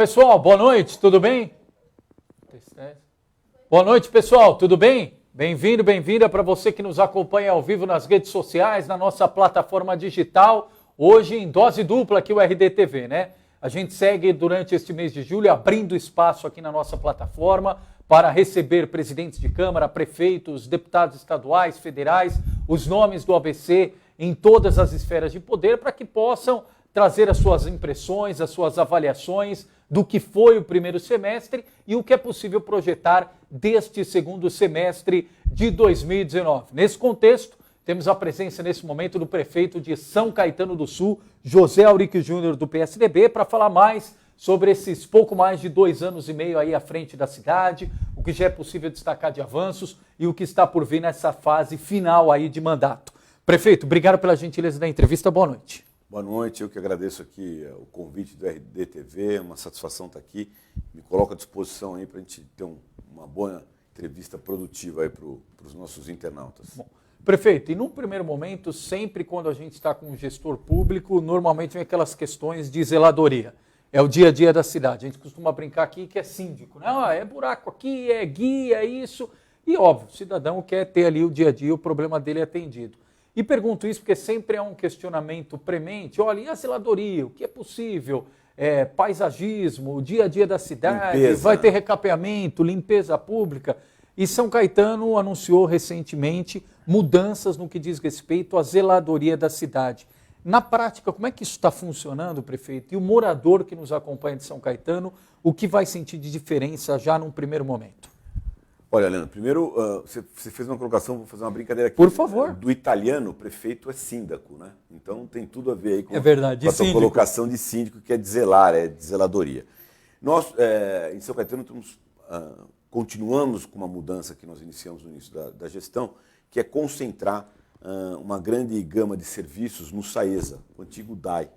pessoal, boa noite, tudo bem? Boa noite, pessoal, tudo bem? Bem-vindo, bem-vinda para você que nos acompanha ao vivo nas redes sociais, na nossa plataforma digital, hoje em dose dupla aqui o RDTV, né? A gente segue durante este mês de julho abrindo espaço aqui na nossa plataforma para receber presidentes de Câmara, prefeitos, deputados estaduais, federais, os nomes do ABC em todas as esferas de poder para que possam trazer as suas impressões, as suas avaliações do que foi o primeiro semestre e o que é possível projetar deste segundo semestre de 2019. Nesse contexto, temos a presença nesse momento do prefeito de São Caetano do Sul, José Auric Júnior, do PSDB, para falar mais sobre esses pouco mais de 2 anos e meio aí à frente da cidade, o que já é possível destacar de avanços e o que está por vir nessa fase final aí de mandato. Prefeito, obrigado pela gentileza da entrevista, boa noite. Boa noite, eu que agradeço aqui o convite do RDTV, uma satisfação estar aqui, me coloco à disposição aí para a gente ter uma boa entrevista produtiva aí para os nossos internautas. Bom, prefeito, e num primeiro momento, sempre quando a gente está com um gestor público, normalmente vem aquelas questões de zeladoria, é o dia a dia da cidade, a gente costuma brincar aqui que é síndico, né? É buraco aqui, é guia, é isso, e óbvio, o cidadão quer ter ali o dia a dia, o problema dele é atendido. E pergunto isso porque sempre é um questionamento premente. Olha, e a zeladoria? O que é possível? Paisagismo, o dia a dia da cidade, limpeza. Vai ter recapeamento, limpeza pública. E São Caetano anunciou recentemente mudanças no que diz respeito à zeladoria da cidade. Na prática, como é que isso está funcionando, prefeito? E o morador que nos acompanha de São Caetano, o que vai sentir de diferença já num primeiro momento? Olha, Leandro, primeiro você fez uma colocação, vou fazer uma brincadeira aqui. Por favor. Do italiano, prefeito é síndaco, né? Então tem tudo a ver aí com, é verdade, com a sua colocação de síndico, que é de zelar, é de zeladoria. Nós, em São Caetano, continuamos com uma mudança que nós iniciamos no início da gestão, que é concentrar uma grande gama de serviços no SAESA, o antigo DAI,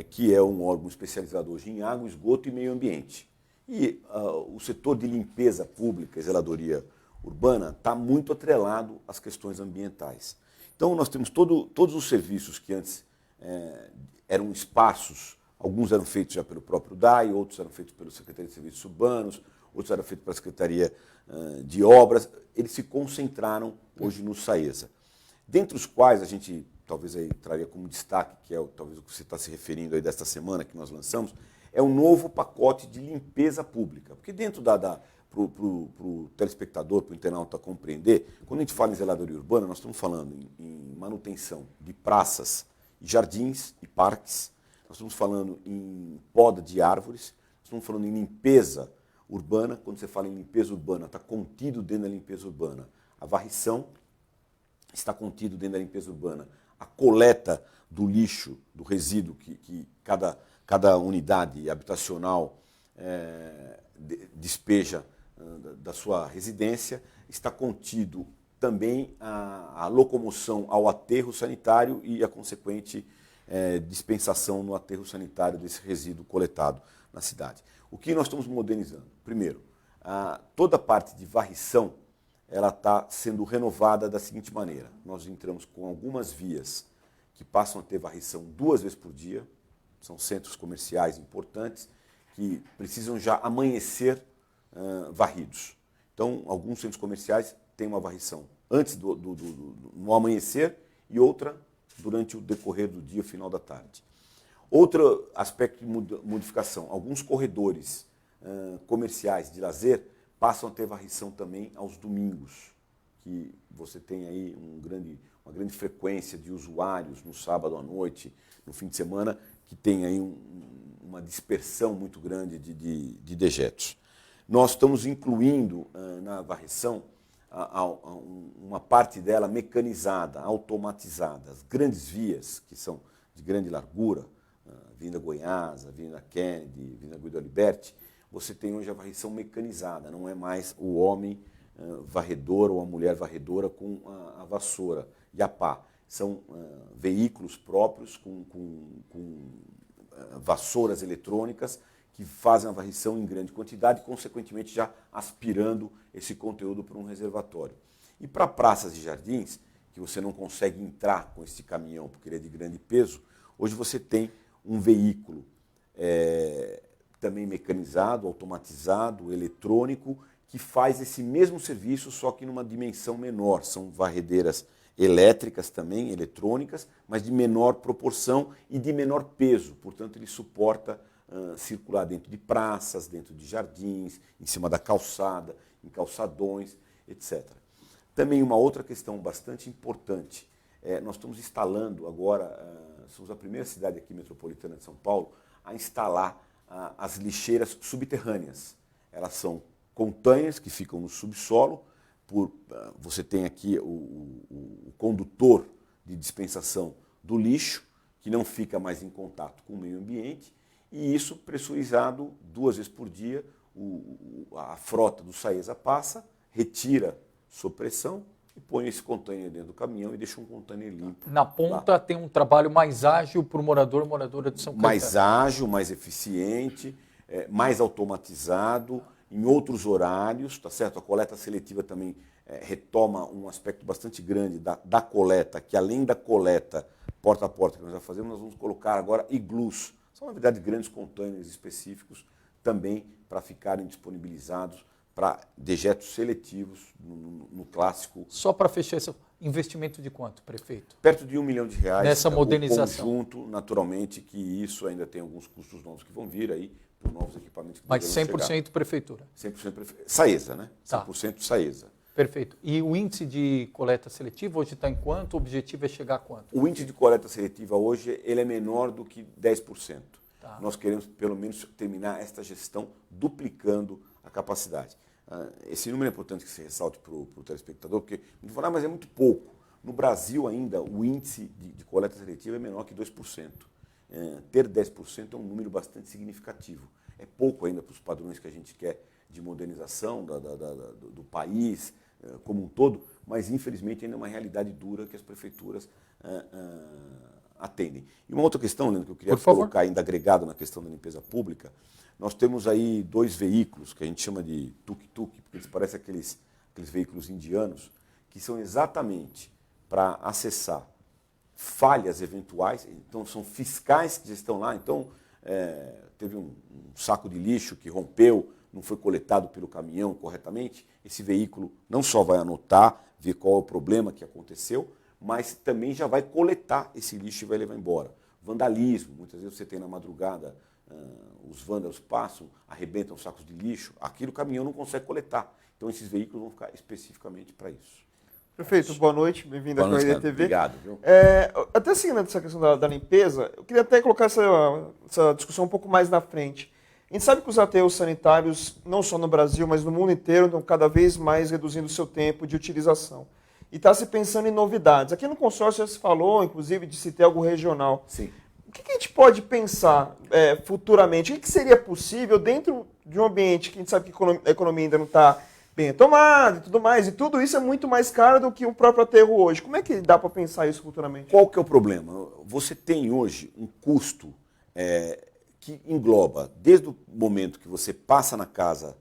que é um órgão especializado hoje em água, esgoto e meio ambiente. E o setor de limpeza pública e zeladoria urbana está muito atrelado às questões ambientais. Então, nós temos todos os serviços que antes eram esparsos, alguns eram feitos já pelo próprio DAI, outros eram feitos pela Secretaria de Serviços Urbanos, outros eram feitos pela Secretaria de Obras, eles se concentraram hoje no SAESA. Dentre os quais a gente talvez aí traria como destaque, que é talvez o que você está se referindo aí desta semana que nós lançamos, é um novo pacote de limpeza pública. Porque dentro para o telespectador, para o internauta compreender, quando a gente fala em zeladoria urbana, nós estamos falando em manutenção de praças, jardins e parques, nós estamos falando em poda de árvores, nós estamos falando em limpeza urbana. Quando você fala em limpeza urbana, está contido dentro da limpeza urbana a varrição, está contido dentro da limpeza urbana a coleta do lixo, do resíduo que cada unidade habitacional despeja da sua residência, está contido também a locomoção ao aterro sanitário e a consequente dispensação no aterro sanitário desse resíduo coletado na cidade. O que nós estamos modernizando? Primeiro, toda a parte de varrição ela está sendo renovada da seguinte maneira. Nós entramos com algumas vias que passam a ter varrição 2 vezes por dia, são centros comerciais importantes que precisam já amanhecer varridos. Então, alguns centros comerciais têm uma varrição antes no amanhecer e outra durante o decorrer do dia, final da tarde. Outro aspecto de modificação, alguns corredores comerciais de lazer passam a ter varrição também aos domingos, que você tem aí uma grande frequência de usuários no sábado à noite, no fim de semana, que tem aí uma dispersão muito grande de dejetos. Nós estamos incluindo na varrição uma parte dela mecanizada, automatizada. As grandes vias, que são de grande largura, Avenida Goiás, Avenida Kennedy, Avenida Guido Aliberti, você tem hoje a varrição mecanizada, não é mais o homem varredor ou a mulher varredora com a vassoura e a pá. São veículos próprios com vassouras eletrônicas que fazem a varrição em grande quantidade e, consequentemente, já aspirando esse conteúdo para um reservatório. E para praças e jardins, que você não consegue entrar com esse caminhão porque ele é de grande peso, hoje você tem um veículo também mecanizado, automatizado, eletrônico, que faz esse mesmo serviço, só que numa dimensão menor. São varredeiras elétricas também, eletrônicas, mas de menor proporção e de menor peso. Portanto, ele suporta circular dentro de praças, dentro de jardins, em cima da calçada, em calçadões, etc. Também uma outra questão bastante importante. Nós estamos instalando agora, somos a primeira cidade aqui metropolitana de São Paulo a instalar as lixeiras subterrâneas. Elas são containers que ficam no subsolo. Você tem aqui o condutor de dispensação do lixo, que não fica mais em contato com o meio ambiente, e isso pressurizado 2 vezes por dia. A frota do Saesa passa, retira sob pressão e põe esse container dentro do caminhão e deixa um container limpo. Na ponta lá. Tem um trabalho mais ágil para o moradora de São Caetano. Mais ágil, mais eficiente, mais automatizado, em outros horários, tá certo? A coleta seletiva também retoma um aspecto bastante grande da coleta, que além da coleta porta a porta que nós já fazemos, nós vamos colocar agora iglus. São, na verdade, grandes containers específicos também para ficarem disponibilizados para dejetos seletivos no clássico. Só para fechar esse investimento de quanto, prefeito? Perto de R$1 milhão nessa modernização. Conjunto, naturalmente, que isso ainda tem alguns custos novos que vão vir aí, por novos equipamentos que mas 100% chegar. Prefeitura? 100% prefeitura. Saesa, né? Tá. 100% Saesa. Perfeito. E o índice de coleta seletiva hoje está em quanto? O objetivo é chegar a quanto? O índice de coleta seletiva hoje ele é menor do que 10%. Tá. Nós queremos, pelo menos, terminar esta gestão duplicando a capacidade. Esse número é importante que se ressalte para o telespectador, porque me falar, mas é muito pouco. No Brasil ainda, o índice de coleta seletiva é menor que 2%. Ter 10% é um número bastante significativo. É pouco ainda para os padrões que a gente quer de modernização do país como um todo, mas infelizmente ainda é uma realidade dura que as prefeituras atendem. E uma outra questão, Leandro, que eu queria colocar ainda agregado na questão da limpeza pública, nós temos aí 2 veículos que a gente chama de tuk-tuk, porque eles parecem aqueles veículos indianos, que são exatamente para acessar falhas eventuais. Então são fiscais que já estão lá. Então teve um saco de lixo que rompeu, não foi coletado pelo caminhão corretamente. Esse veículo não só vai anotar, ver qual é o problema que aconteceu, mas também já vai coletar esse lixo e vai levar embora. Vandalismo, muitas vezes você tem na madrugada, os vândalos passam, arrebentam sacos de lixo, aquilo o caminhão não consegue coletar. Então esses veículos vão ficar especificamente para isso. Prefeito, boa noite, bem-vindo à RDTV. Obrigado. Viu? Até seguindo essa questão da limpeza, eu queria até colocar essa discussão um pouco mais na frente. A gente sabe que os aterros sanitários, não só no Brasil, mas no mundo inteiro, estão cada vez mais reduzindo o seu tempo de utilização. E está se pensando em novidades. Aqui no consórcio já se falou, inclusive, de se ter algo regional. Sim. O que a gente pode pensar futuramente? O que seria possível dentro de um ambiente que a gente sabe que a economia ainda não está bem retomada e tudo mais, e tudo isso é muito mais caro do que o próprio aterro hoje. Como é que dá para pensar isso futuramente? Qual que é o problema? Você tem hoje um custo que engloba, desde o momento que você passa na casa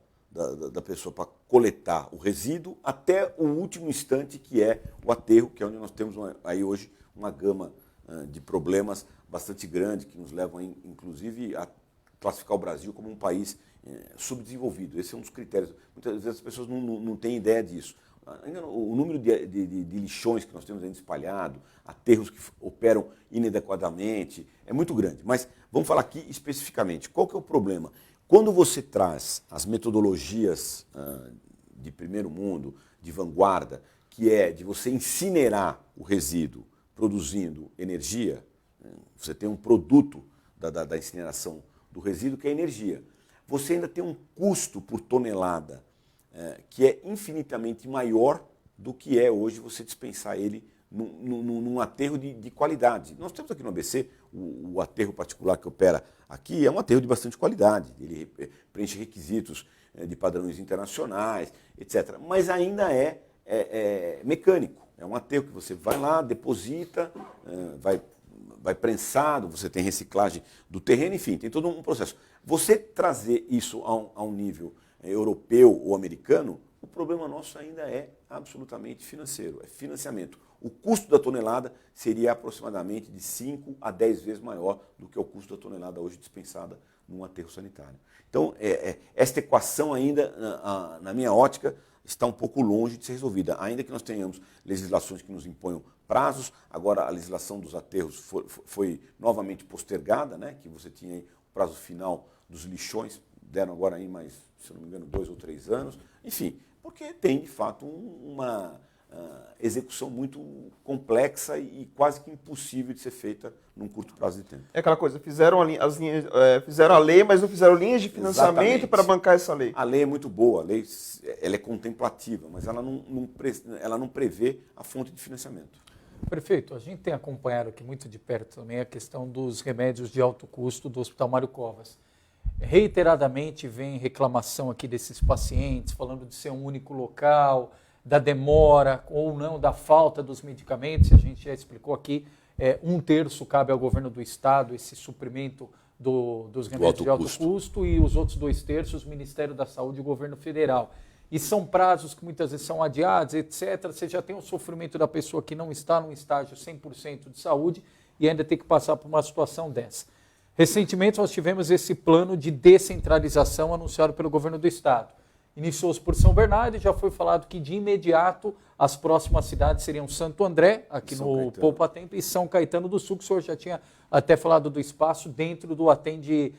da pessoa para coletar o resíduo, até o último instante, que é o aterro, que é onde nós temos aí hoje uma gama de problemas bastante grande, que nos levam, inclusive, a classificar o Brasil como um país subdesenvolvido. Esse é um dos critérios. Muitas vezes as pessoas não têm ideia disso. Ainda o número de lixões que nós temos ainda espalhado, aterros que operam inadequadamente, é muito grande. Mas vamos falar aqui especificamente. Qual que é o problema? Quando você traz as metodologias de primeiro mundo, de vanguarda, que é de você incinerar o resíduo produzindo energia, você tem um produto da incineração do resíduo que é energia. Você ainda tem um custo por tonelada que é infinitamente maior do que é hoje você dispensar ele num aterro de qualidade. Nós temos aqui no ABC o aterro particular que opera aqui, é um aterro de bastante qualidade, ele preenche requisitos de padrões internacionais, etc. Mas ainda é mecânico, é um aterro que você vai lá, deposita, vai prensado, você tem reciclagem do terreno, enfim, tem todo um processo. Você trazer isso a um nível europeu ou americano, o problema nosso ainda é absolutamente financeiro, é financiamento. O custo da tonelada seria aproximadamente de 5 a 10 vezes maior do que o custo da tonelada hoje dispensada num aterro sanitário. Então, esta equação ainda, na minha ótica, está um pouco longe de ser resolvida, ainda que nós tenhamos legislações que nos imponham prazos. Agora, a legislação dos aterros foi novamente postergada, né, que você tinha aí o prazo final dos lixões, deram agora aí mais, se não me engano, 2 ou 3 anos. Enfim, porque tem, de fato, uma execução muito complexa e quase que impossível de ser feita num curto prazo de tempo. É aquela coisa, fizeram a lei, mas não fizeram linhas de financiamento para bancar essa lei. A lei é muito boa, a lei ela é contemplativa, mas ela não prevê a fonte de financiamento. Prefeito, a gente tem acompanhado aqui muito de perto também a questão dos remédios de alto custo do Hospital Mário Covas. Reiteradamente vem reclamação aqui desses pacientes, falando de ser um único local, da demora ou não, da falta dos medicamentos. A gente já explicou aqui, 1/3 cabe ao governo do estado, esse suprimento dos remédios de alto custo, e os outros 2/3, o Ministério da Saúde e o governo federal. E são prazos que muitas vezes são adiados, etc. Você já tem o sofrimento da pessoa que não está num estágio 100% de saúde e ainda tem que passar por uma situação dessa. Recentemente nós tivemos esse plano de descentralização anunciado pelo governo do estado. Iniciou-se por São Bernardo e já foi falado que de imediato as próximas cidades seriam Santo André, aqui no Poupa Tempo, e São Caetano do Sul, que o senhor já tinha até falado do espaço dentro do Atende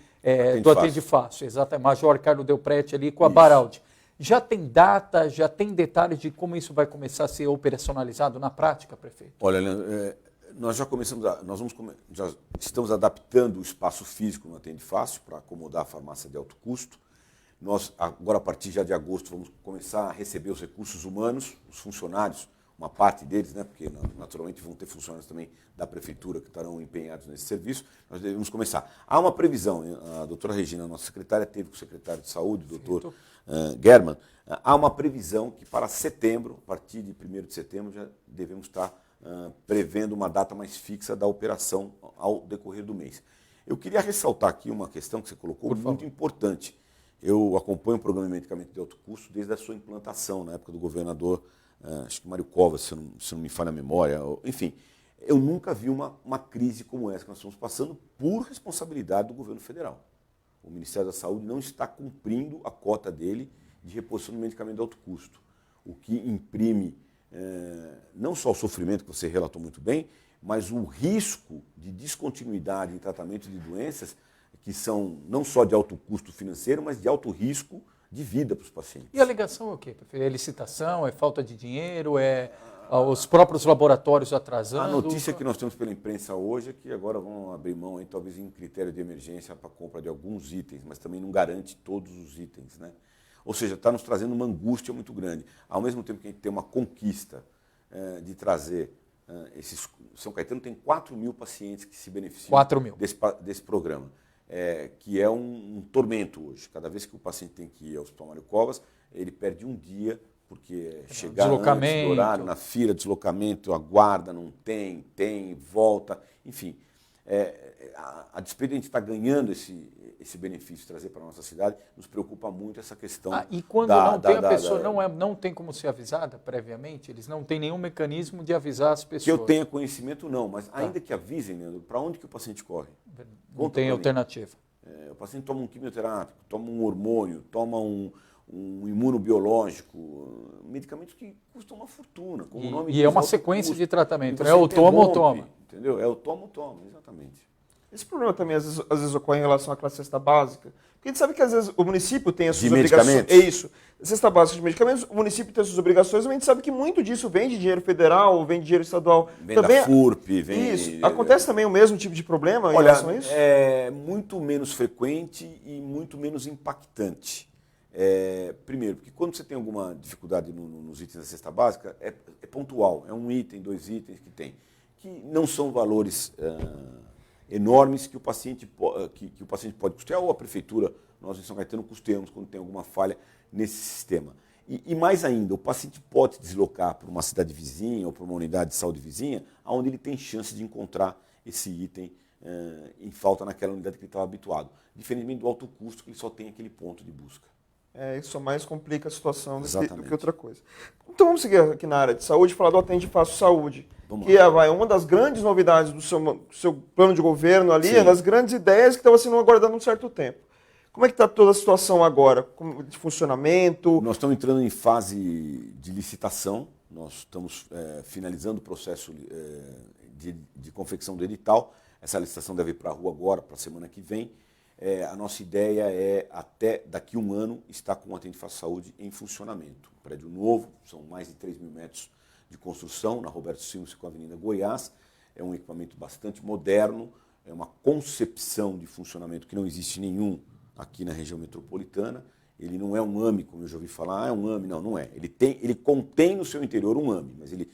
Fácil, exatamente, Major Carlos Del Prete ali com a Baraldi. Já tem data, já tem detalhes de como isso vai começar a ser operacionalizado na prática, prefeito? Olha, nós já já estamos adaptando o espaço físico no Atende Fácil para acomodar a farmácia de alto custo. Nós, agora, a partir já de agosto, vamos começar a receber os recursos humanos, os funcionários, uma parte deles, né, porque naturalmente vão ter funcionários também da prefeitura que estarão empenhados nesse serviço. Nós devemos começar. Há uma previsão, a doutora Regina, nossa secretária, teve com o secretário de Saúde, o doutor German, há uma previsão que para setembro, a partir de 1º de setembro, já devemos estar prevendo uma data mais fixa da operação ao decorrer do mês. Eu queria ressaltar aqui uma questão que você colocou, muito importante. Eu acompanho o programa de medicamento de alto custo desde a sua implantação, na época do governador, acho que Mário Covas, se não me falha a memória. Enfim, eu nunca vi uma crise como essa que nós estamos passando por responsabilidade do governo federal. O Ministério da Saúde não está cumprindo a cota dele de reposição de medicamento de alto custo, o que imprime não só o sofrimento que você relatou muito bem, mas o risco de descontinuidade em tratamento de doenças que são não só de alto custo financeiro, mas de alto risco de vida para os pacientes. E a alegação é o quê? É licitação, é falta de dinheiro, é os próprios laboratórios atrasando? A notícia que nós temos pela imprensa hoje é que agora vão abrir mão, aí, talvez em critério de emergência, para a compra de alguns itens, mas também não garante todos os itens, né? Ou seja, está nos trazendo uma angústia muito grande. Ao mesmo tempo que a gente tem uma conquista de trazer São Caetano tem 4.000 pacientes que se beneficiam desse programa. Que é um tormento hoje. Cada vez que o paciente tem que ir ao Hospital Mário Covas, ele perde um dia, porque chegar antes do horário, na fila, deslocamento, aguarda, não tem, volta, enfim. A despeito de a gente estar ganhando esse benefício, trazer para a nossa cidade, nos preocupa muito essa questão. E quando a pessoa não tem como ser avisada previamente, eles não têm nenhum mecanismo de avisar as pessoas? Que eu tenha conhecimento, não, mas ainda que avisem, Leandro, para onde que o paciente corre? Não tem alternativa. O paciente toma um quimioterápico, toma um hormônio, toma um imunobiológico, medicamentos que custam uma fortuna. Como o nome diz, é uma sequência de tratamento, é o toma ou toma. Entendeu? É o toma ou toma, exatamente. Esse problema também às vezes ocorre em relação à classe cesta básica, porque a gente sabe que às vezes o município tem as suas obrigações. É isso. Cesta básica de medicamentos, o município tem as suas obrigações, mas a gente sabe que muito disso vem de dinheiro federal, vem de dinheiro estadual. Vem também, da FURP, vem... Isso. Acontece também o mesmo tipo de problema em Olha, relação a isso? É muito menos frequente e muito menos impactante. Primeiro, porque quando você tem alguma dificuldade nos itens da cesta básica, é pontual, é um item, 2 itens que não são valores enormes que o paciente pode custear, ou a prefeitura, nós em São Caetano custeamos quando tem alguma falha nesse sistema. E mais ainda, o paciente pode deslocar para uma cidade vizinha ou para uma unidade de saúde vizinha, onde ele tem chance de encontrar esse item em falta naquela unidade que ele estava habituado, diferentemente do alto custo, que ele só tem aquele ponto de busca. Isso mais complica a situação do que outra coisa. Então vamos seguir aqui na área de saúde e falar do Atende Fácil Saúde. que é uma das grandes novidades do seu plano de governo ali, Sim. uma das grandes ideias que estava sendo aguardando um certo tempo. Como é que está toda a situação agora, de funcionamento? Nós estamos entrando em fase de licitação, nós estamos finalizando o processo de confecção do edital. Essa licitação deve ir para a rua agora, para a semana que vem. A nossa ideia é, até daqui a um ano, estar com o Atende Fácil Saúde em funcionamento. Um prédio novo, são mais de 3 mil metros de construção, na Roberto Simões com a Avenida Goiás. É um equipamento bastante moderno, é uma concepção de funcionamento que não existe nenhum aqui na região metropolitana. Ele não é um AMI, como eu já ouvi falar, é um AMI, não é. Ele contém no seu interior um AMI, mas ele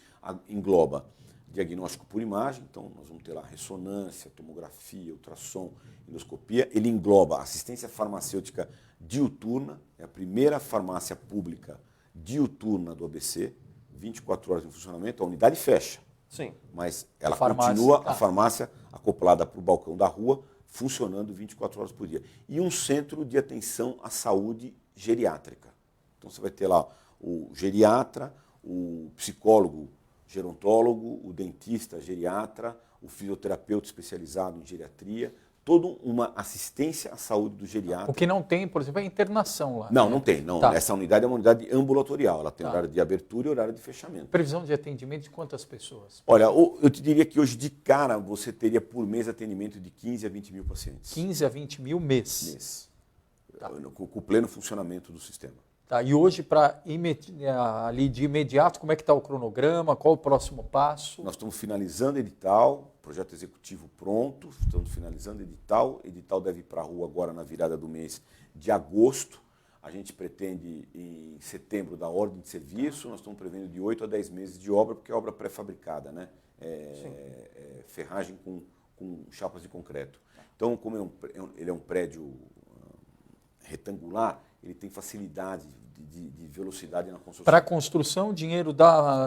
engloba diagnóstico por imagem, então nós vamos ter lá ressonância, tomografia, ultrassom, endoscopia. Ele engloba assistência farmacêutica diuturna, é a primeira farmácia pública diuturna do ABC, 24 horas em funcionamento, a unidade fecha. Sim. Mas ela Farmácia, a farmácia acoplada para o balcão da rua, funcionando 24 horas por dia. E um centro de atenção à saúde geriátrica. Então você vai ter lá o geriatra, o psicólogo gerontólogo, o dentista geriatra, o fisioterapeuta especializado em geriatria, toda uma assistência à saúde do geriatra. O que não tem, por exemplo, é a internação lá. Não, né? não tem. Não. Tá. Essa unidade é uma unidade ambulatorial. Ela tem Tá. horário de abertura e horário de fechamento. Previsão de atendimento de quantas pessoas? Olha, eu te diria que hoje de cara você teria por mês atendimento de 15 a 20 mil pacientes. 15 a 20 mil mês. Tá. Com o pleno funcionamento do sistema. Tá. E hoje, ali de imediato, como é que está o cronograma? Qual o próximo passo? Nós estamos finalizando edital, projeto executivo pronto, estamos finalizando edital deve ir para a rua agora na virada do mês de agosto. A gente pretende em setembro dar ordem de serviço, nós estamos prevendo de 8 a 10 meses de obra, porque é obra pré-fabricada, né? Ferragem com chapas de concreto. Então, como ele é um prédio retangular, ele tem facilidade de velocidade na construção. Para a construção, dinheiro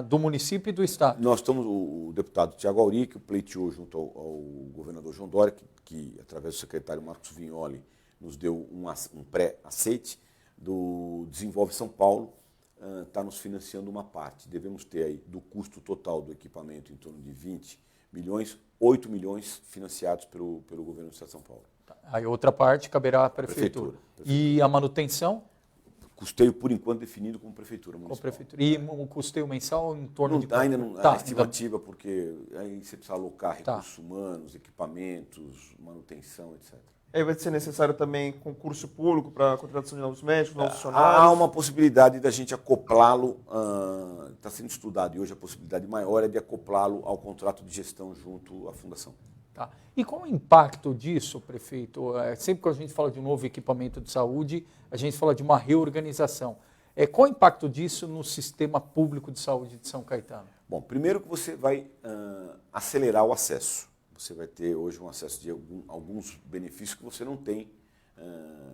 do município e do Estado. Nós estamos, o deputado Tiago Auri, que pleiteou junto ao governador João Dória, que através do secretário Marcos Vignoli nos deu um pré-aceite do Desenvolve São Paulo, está nos financiando uma parte. Devemos ter aí, do custo total do equipamento, em torno de 20 milhões, 8 milhões financiados pelo governo do Estado de São Paulo. Aí outra parte caberá à prefeitura. E a manutenção? Custeio, por enquanto, definido como prefeitura municipal. Com a prefeitura. E o custeio mensal em torno de... Ainda não Tá, é estimativa, porque aí você precisa alocar recursos humanos, equipamentos, manutenção, etc. Aí vai ser necessário também concurso público para a contratação de novos médicos, novos funcionários? Há uma possibilidade da gente acoplá-lo, está sendo estudado, e hoje a possibilidade maior é de acoplá-lo ao contrato de gestão junto à fundação. Tá. E qual o impacto disso, prefeito? Sempre que a gente fala de um novo equipamento de saúde, a gente fala de uma reorganização. Qual o impacto disso no sistema público de saúde de São Caetano? Bom, primeiro que você vai acelerar o acesso. Você vai ter hoje um acesso de alguns benefícios que você não tem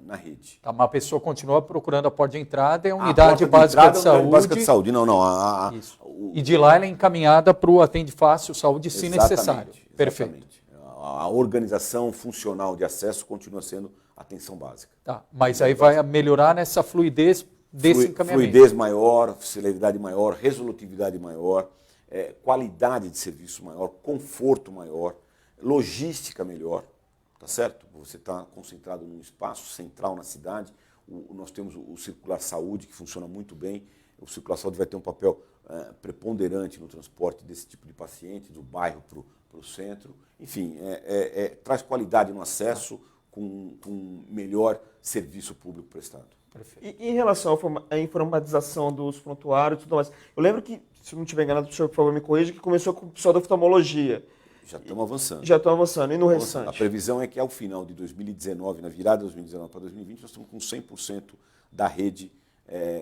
na rede. Tá, mas a pessoa continua procurando a porta de entrada, é a unidade básica de saúde. Básica de saúde. Não. Isso. E de lá ela é encaminhada para o Atende Fácil Saúde, se necessário. Perfeito. Exatamente. A organização funcional de acesso continua sendo atenção básica. Tá, mas aí vai melhorar nessa fluidez desse encaminhamento. Fluidez maior, celeridade maior, resolutividade maior, qualidade de serviço maior, conforto maior, logística melhor, tá certo? Você está concentrado num espaço central na cidade. Nós temos o Circular Saúde, que funciona muito bem. O Circular Saúde vai ter um papel preponderante no transporte desse tipo de paciente, do bairro para o centro. Enfim, traz qualidade no acesso com melhor serviço público prestado. E em relação à informatização dos prontuários e tudo mais, eu lembro que, se não estiver enganado, o senhor, por favor, me corrija, que começou com o pessoal da oftalmologia. Já estamos avançando. Já estão avançando. E no restante? A previsão é que ao final de 2019, na virada de 2019 para 2020, nós estamos com 100% da rede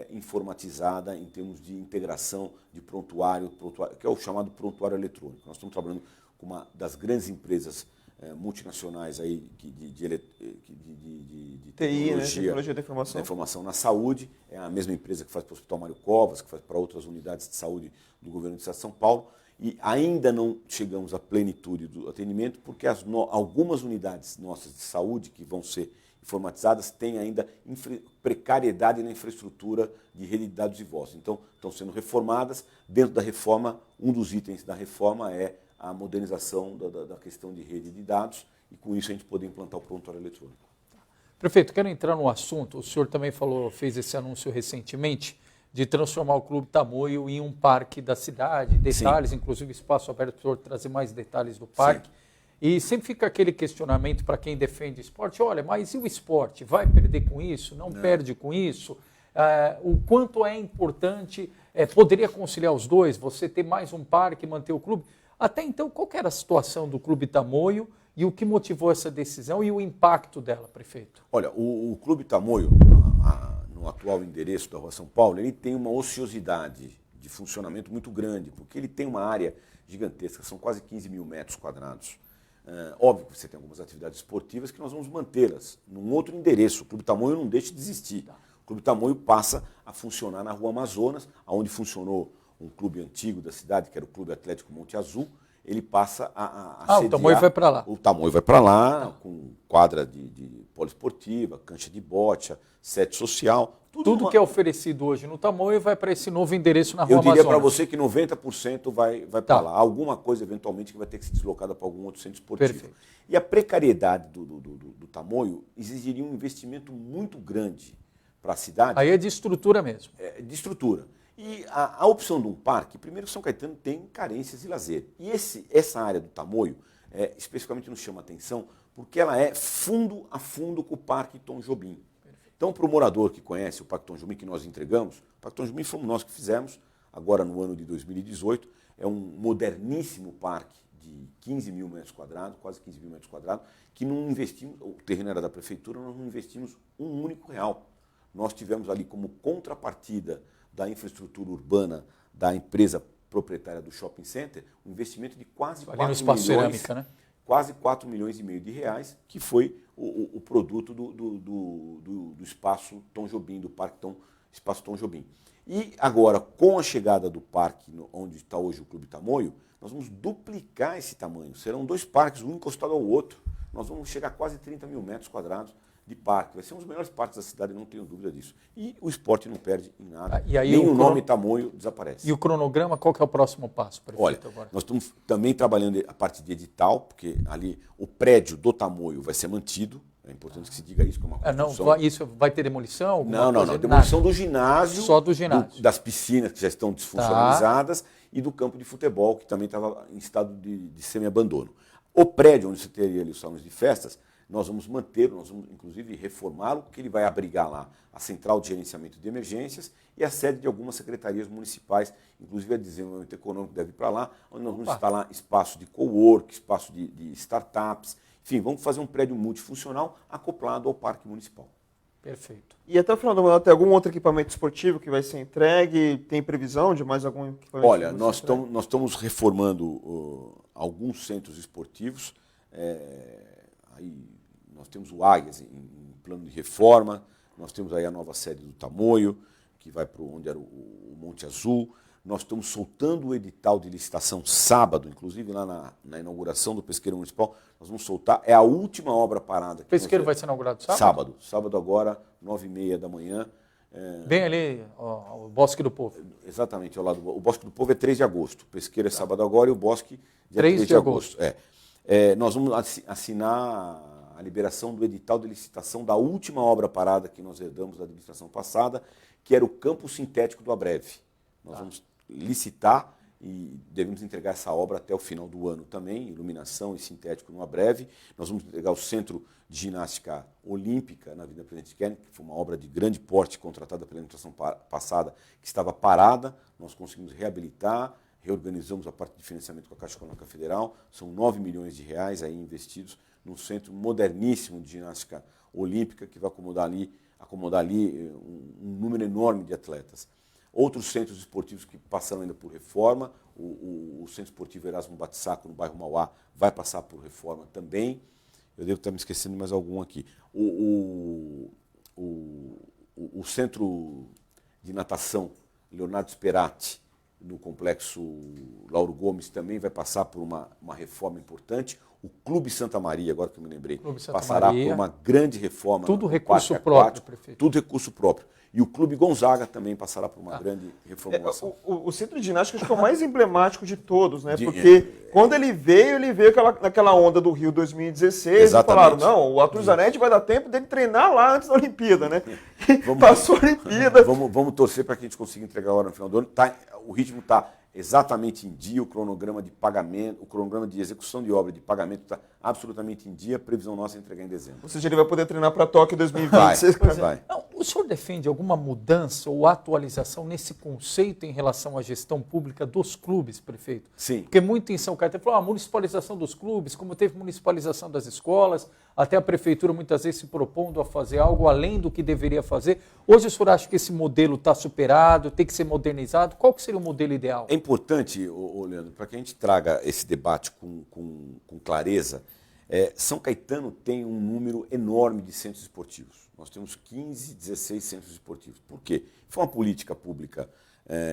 informatizada em termos de integração de prontuário, que é o chamado prontuário eletrônico. Nós estamos trabalhando com uma das grandes empresas multinacionais aí de TI, né? tecnologia da informação na saúde. É a mesma empresa que faz para o Hospital Mário Covas, que faz para outras unidades de saúde do governo do Estado de São Paulo. E ainda não chegamos à plenitude do atendimento, porque algumas unidades nossas de saúde que vão ser informatizadas têm ainda precariedade na infraestrutura de rede de dados e voz. Então, estão sendo reformadas. Dentro da reforma, um dos itens da reforma é a modernização da questão de rede de dados e, com isso, a gente poder implantar o prontuário eletrônico. Prefeito, quero entrar no assunto. O senhor também fez esse anúncio recentemente de transformar o Clube Tamoio em um parque da cidade, detalhes, sim, inclusive espaço aberto para o senhor trazer mais detalhes do parque. Sim. E sempre fica aquele questionamento para quem defende esporte, olha, mas e o esporte? Vai perder com isso? Não perde com isso? O quanto é importante, poderia conciliar os dois, você ter mais um parque e manter o clube? Até então, qual que era a situação do Clube Tamoio e o que motivou essa decisão e o impacto dela, prefeito? Olha, o Clube Tamoio, no atual endereço da Rua São Paulo, ele tem uma ociosidade de funcionamento muito grande, porque ele tem uma área gigantesca, são quase 15 mil metros quadrados. Óbvio que você tem algumas atividades esportivas que nós vamos mantê-las num outro endereço. O Clube Tamoio não deixa de existir. O Clube Tamoio passa a funcionar na Rua Amazonas, onde funcionou um clube antigo da cidade, que era o Clube Atlético Monte Azul. Ele passa a sediar. O Tamoio vai para lá. O Tamoio vai para lá, com quadra de poliesportiva, cancha de bote, sede social. Tudo que é oferecido hoje no Tamoio vai para esse novo endereço na Rua Amazonas. Eu diria para você que 90% vai para lá. Alguma coisa, eventualmente, que vai ter que ser deslocada para algum outro centro esportivo. Perfeito. E a precariedade do Tamoio exigiria um investimento muito grande para a cidade. Aí é de estrutura mesmo. De estrutura. E a opção de um parque, primeiro São Caetano tem carências de lazer. E essa área do Tamoio, especificamente nos chama a atenção, porque ela é fundo a fundo com o Parque Tom Jobim. Então, para o morador que conhece o Parque Tom Jobim que nós entregamos, o Parque Tom Jobim fomos nós que fizemos, agora no ano de 2018, é um moderníssimo parque de 15 mil metros quadrados, quase 15 mil metros quadrados, que não investimos, o terreno era da prefeitura, nós não investimos um único real. Nós tivemos ali como contrapartida da infraestrutura urbana da empresa proprietária do shopping center, um investimento de quase 4 milhões, cerâmica, né? Quase 4 milhões e meio de reais, que foi o produto do espaço Tom Jobim, do Parque Espaço Tom Jobim. E agora, com a chegada do parque, onde está hoje o Clube Tamoio, nós vamos duplicar esse tamanho. Serão 2 parques, um encostado ao outro. Nós vamos chegar a quase 30 mil metros quadrados de parque. Vai ser um dos melhores parques da cidade, não tenho dúvida disso. E o esporte não perde em nada. E aí nem o nome Tamoio desaparece. E o cronograma, qual que é o próximo passo, prefeito? Olha, agora? Nós estamos também trabalhando a parte de edital, porque ali o prédio do Tamoio vai ser mantido. É importante que se diga isso, que é uma construção. Isso vai ter demolição? Não. Demolição do ginásio. Só do ginásio. Das piscinas, que já estão desfuncionalizadas, e do campo de futebol, que também estava em estado de semi-abandono. O prédio onde você teria ali os salões de festas, nós vamos manter, nós vamos inclusive reformá-lo, porque ele vai abrigar lá a central de gerenciamento de emergências e a sede de algumas secretarias municipais, inclusive a desenvolvimento econômico deve ir para lá, onde nós vamos instalar espaço de cowork, espaço de startups, enfim, vamos fazer um prédio multifuncional acoplado ao parque municipal. Perfeito. E até o final do mandato, tem algum outro equipamento esportivo que vai ser entregue? Tem previsão de mais algum equipamento? Olha, nós estamos reformando alguns centros esportivos, aí nós temos o Águias em plano de reforma, nós temos aí a nova sede do Tamoio, que vai para onde era o Monte Azul. Nós estamos soltando o edital de licitação sábado, inclusive lá na inauguração do Pesqueiro Municipal, nós vamos soltar, é a última obra parada. O Pesqueiro vai ser inaugurado sábado? Sábado agora, 9h30 da manhã. Bem ali, o Bosque do Povo. Exatamente, ao lado. O Bosque do Povo é 3 de agosto, o Pesqueiro é sábado agora e o Bosque dia 3 de agosto. Nós vamos assinar a liberação do edital de licitação da última obra parada que nós herdamos da administração passada, que era o campo sintético do Abreve. Nós vamos licitar e devemos entregar essa obra até o final do ano também, iluminação e sintético no Abreve. Nós vamos entregar o Centro de Ginástica Olímpica na Avenida Presidente Kennedy, que foi uma obra de grande porte contratada pela administração passada, que estava parada. Nós conseguimos reabilitar, reorganizamos a parte de financiamento com a Caixa Econômica Federal. São 9 milhões de reais aí investidos num centro moderníssimo de ginástica olímpica, que vai acomodar ali um número enorme de atletas. Outros centros esportivos que passaram ainda por reforma, o Centro Esportivo Erasmo Batissaco, no bairro Mauá, vai passar por reforma também. Eu devo estar me esquecendo de mais algum aqui. O Centro de Natação Leonardo Sperati, no Complexo Lauro Gomes, também vai passar por uma reforma importante. O Clube Santa Maria, agora que eu me lembrei, Santa passará Maria. por uma grande reforma. Tudo no recurso parque próprio, aquático, prefeito. Tudo recurso próprio. E o Clube Gonzaga também passará por uma grande reformulação. O centro de ginástica acho que é o mais emblemático de todos, né? Porque quando ele veio naquela onda do Rio 2016, Exatamente. e falaram, não, o Arthur Zanetti vai dar tempo dele treinar lá antes da Olimpíada, né? Passou a Olimpíada. Vamos torcer para que a gente consiga entregar agora no final do ano. O ritmo está exatamente em dia, o cronograma de pagamento, o cronograma de execução de obra de pagamento está absolutamente em dia, a previsão nossa é entregar em dezembro. Ou seja, ele vai poder treinar para Tóquio 2026. Vai. Não, o senhor defende alguma mudança ou atualização nesse conceito em relação à gestão pública dos clubes, prefeito? Sim. Porque muito em São Caetano falou a municipalização dos clubes, como teve municipalização das escolas, até a prefeitura muitas vezes se propondo a fazer algo além do que deveria fazer. Hoje o senhor acha que esse modelo está superado, tem que ser modernizado? Qual que seria o modelo ideal? É importante, Leandro, para que a gente traga esse debate com clareza, São Caetano tem um número enorme de centros esportivos. Nós temos 15, 16 centros esportivos. Por quê? Foi uma política pública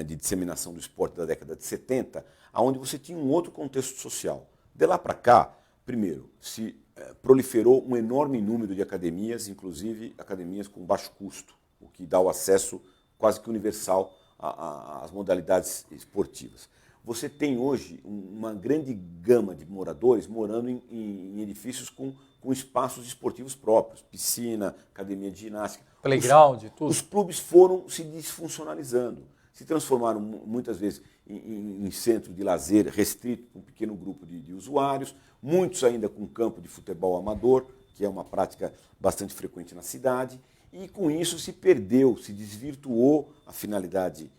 de disseminação do esporte da década de 70, onde você tinha um outro contexto social. De lá para cá, primeiro, se proliferou um enorme número de academias, inclusive academias com baixo custo, o que dá o acesso quase que universal às modalidades esportivas. Você tem hoje uma grande gama de moradores morando em edifícios com espaços esportivos próprios, piscina, academia de ginástica. Playground, tudo. Os clubes foram se desfuncionalizando, se transformaram muitas vezes em centro de lazer restrito com um pequeno grupo de usuários, muitos ainda com campo de futebol amador, que é uma prática bastante frequente na cidade, e com isso se perdeu, se desvirtuou a finalidade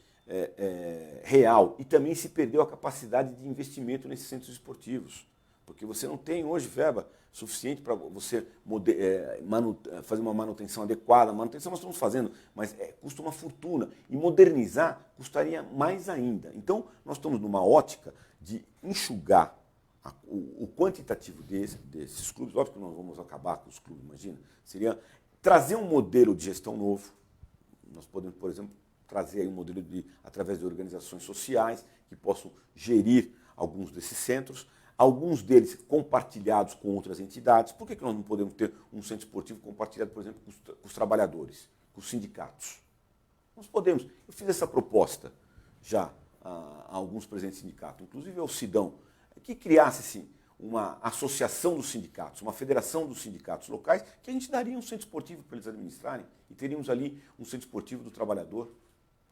real e também se perdeu a capacidade de investimento nesses centros esportivos, porque você não tem hoje verba suficiente para você fazer uma manutenção adequada. A manutenção nós estamos fazendo, mas custa uma fortuna. E modernizar custaria mais ainda. Então, nós estamos numa ótica de enxugar o quantitativo desses clubes. Óbvio que nós vamos acabar com os clubes, imagina. Seria trazer um modelo de gestão novo. Nós podemos, por exemplo, trazer aí um modelo através de organizações sociais que possam gerir alguns desses centros. Alguns deles compartilhados com outras entidades. Por que nós não podemos ter um centro esportivo compartilhado, por exemplo, com os trabalhadores, com os sindicatos? Nós podemos. Eu fiz essa proposta já a alguns presidentes de sindicato, inclusive ao Sidão, que criasse assim, uma associação dos sindicatos, uma federação dos sindicatos locais, que a gente daria um centro esportivo para eles administrarem e teríamos ali um centro esportivo do trabalhador,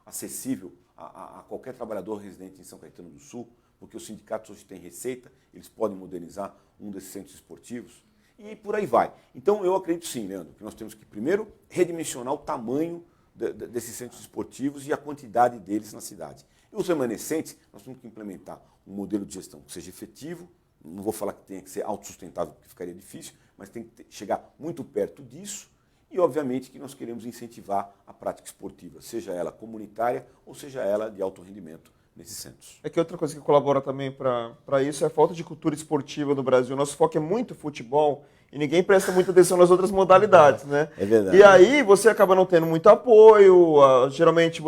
acessível a qualquer trabalhador residente em São Caetano do Sul, porque os sindicatos hoje têm receita, eles podem modernizar um desses centros esportivos e por aí vai. Então eu acredito sim, Leandro, que nós temos que primeiro redimensionar o tamanho desses centros esportivos e a quantidade deles na cidade. E os remanescentes, nós temos que implementar um modelo de gestão que seja efetivo, não vou falar que tenha que ser autossustentável, porque ficaria difícil, mas tem que chegar muito perto disso e, obviamente, que nós queremos incentivar a prática esportiva, seja ela comunitária ou seja ela de alto rendimento nesses centros. É que outra coisa que colabora também para isso é a falta de cultura esportiva no Brasil. Nosso foco é muito futebol e ninguém presta muita atenção nas outras modalidades, né? É verdade. E aí você acaba não tendo muito apoio, geralmente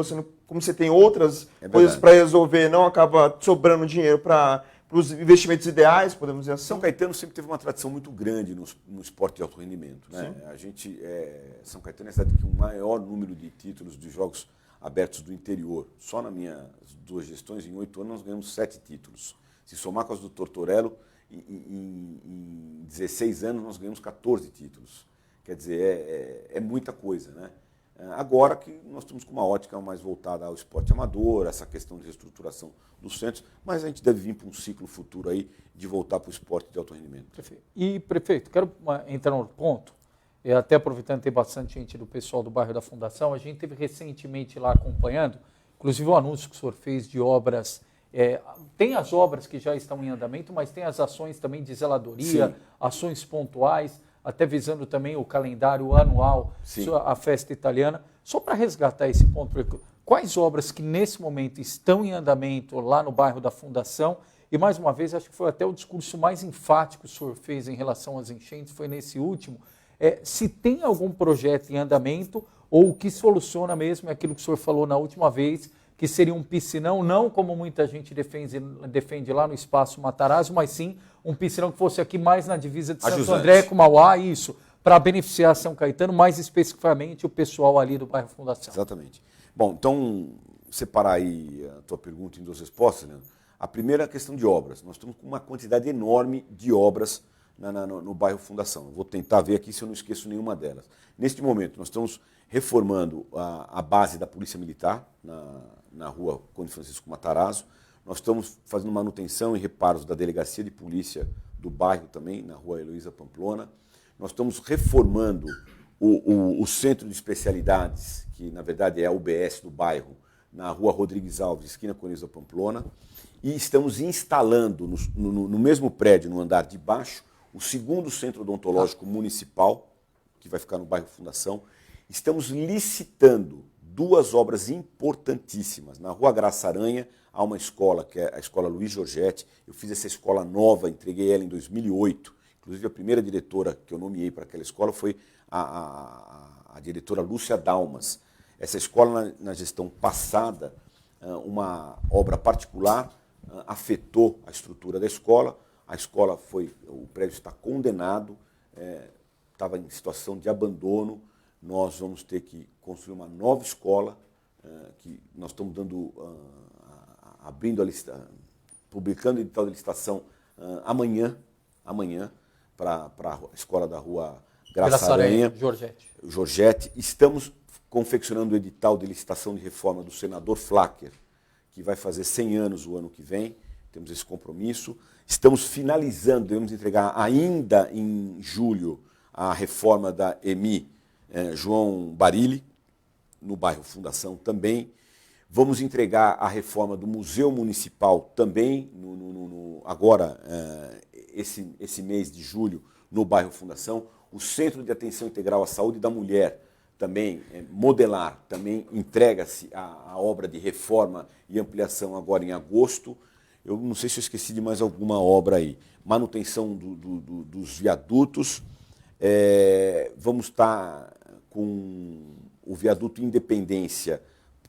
como você tem outras coisas para resolver, não acaba sobrando dinheiro para os investimentos ideais, podemos dizer assim. São Caetano sempre teve uma tradição muito grande no esporte de alto rendimento, né? São Caetano é a cidade com o maior número de títulos de jogos abertos do interior. Só nas minhas 2 gestões, em 8 anos, nós ganhamos 7 títulos. Se somar com as do Tortorello, em 16 anos nós ganhamos 14 títulos. Quer dizer, é muita coisa, né? Agora que nós estamos com uma ótica mais voltada ao esporte amador, essa questão de reestruturação dos centros, mas a gente deve vir para um ciclo futuro aí de voltar para o esporte de alto rendimento. E, prefeito, quero entrar no ponto, até aproveitando que tem bastante gente do pessoal do bairro da Fundação, a gente teve recentemente lá acompanhando, inclusive o anúncio que o senhor fez de obras, tem as obras que já estão em andamento, mas tem as ações também de zeladoria, ações pontuais, até visando também o calendário anual, a festa italiana. Só para resgatar esse ponto, quais obras que nesse momento estão em andamento lá no bairro da Fundação? E mais uma vez, acho que foi até o discurso mais enfático que o senhor fez em relação às enchentes, foi nesse último, se tem algum projeto em andamento ou o que soluciona mesmo é aquilo que o senhor falou na última vez, que seria um piscinão, não como muita gente defende lá no Espaço Matarazzo, mas sim um piscinão que fosse aqui mais na divisa de A Santo Jusante. André com Mauá, isso, para beneficiar São Caetano, mais especificamente o pessoal ali do bairro Fundação. Exatamente. Bom, então, separar aí a tua pergunta em duas respostas, né? A primeira é a questão de obras. Nós estamos com uma quantidade enorme de obras no bairro Fundação. Eu vou tentar ver aqui se eu não esqueço nenhuma delas. Neste momento, nós estamos reformando a base da Polícia Militar, na rua Conde Francisco Matarazzo. Nós estamos fazendo manutenção e reparos da Delegacia de Polícia do bairro também, na rua Heloísa Pamplona. Nós estamos reformando o Centro de Especialidades, que na verdade é a UBS do bairro, na rua Rodrigues Alves, esquina com Heloísa Pamplona. E estamos instalando no mesmo prédio, no andar de baixo, o segundo centro odontológico municipal, que vai ficar no bairro Fundação. Estamos licitando duas obras importantíssimas. Na rua Graça Aranha, há uma escola, que é a Escola Luiz Giorgetti. Eu fiz essa escola nova, entreguei ela em 2008. Inclusive, a primeira diretora que eu nomeei para aquela escola foi a diretora Lúcia Dalmas. Essa escola, na gestão passada, uma obra particular afetou a estrutura da escola. O prédio está condenado, estava em situação de abandono. Nós vamos ter que construir uma nova escola, que nós estamos publicando o edital de licitação amanhã, para a escola da rua Graça Aranha, Giorgetti. Estamos confeccionando o edital de licitação de reforma do senador Flacker, que vai fazer 100 anos o ano que vem. Temos esse compromisso. Estamos finalizando, devemos entregar ainda em julho a reforma da EMI João Barilli, no bairro Fundação também. Vamos entregar a reforma do Museu Municipal também, agora, esse mês de julho, no bairro Fundação. O Centro de Atenção Integral à Saúde da Mulher, também, modelar, também entrega-se a obra de reforma e ampliação agora em agosto. Eu não sei se eu esqueci de mais alguma obra aí. Manutenção dos viadutos. Vamos estar com o viaduto Independência,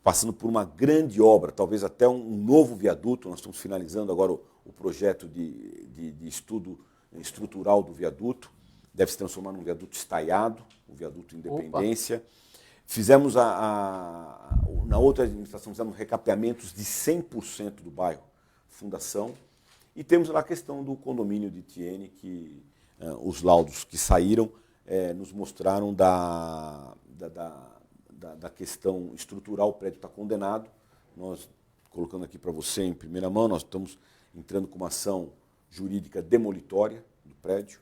passando por uma grande obra, talvez até um novo viaduto. Nós estamos finalizando agora o projeto de estudo estrutural do viaduto. Deve se transformar num viaduto estaiado, o viaduto Independência. Opa. Fizemos, na outra administração, fizemos recapeamentos de 100% do bairro Fundação. E temos lá a questão do condomínio de Tiene, que os laudos que saíram nos mostraram da questão estrutural. O prédio está condenado. Nós, colocando aqui para você em primeira mão, nós estamos entrando com uma ação jurídica demolitória do prédio,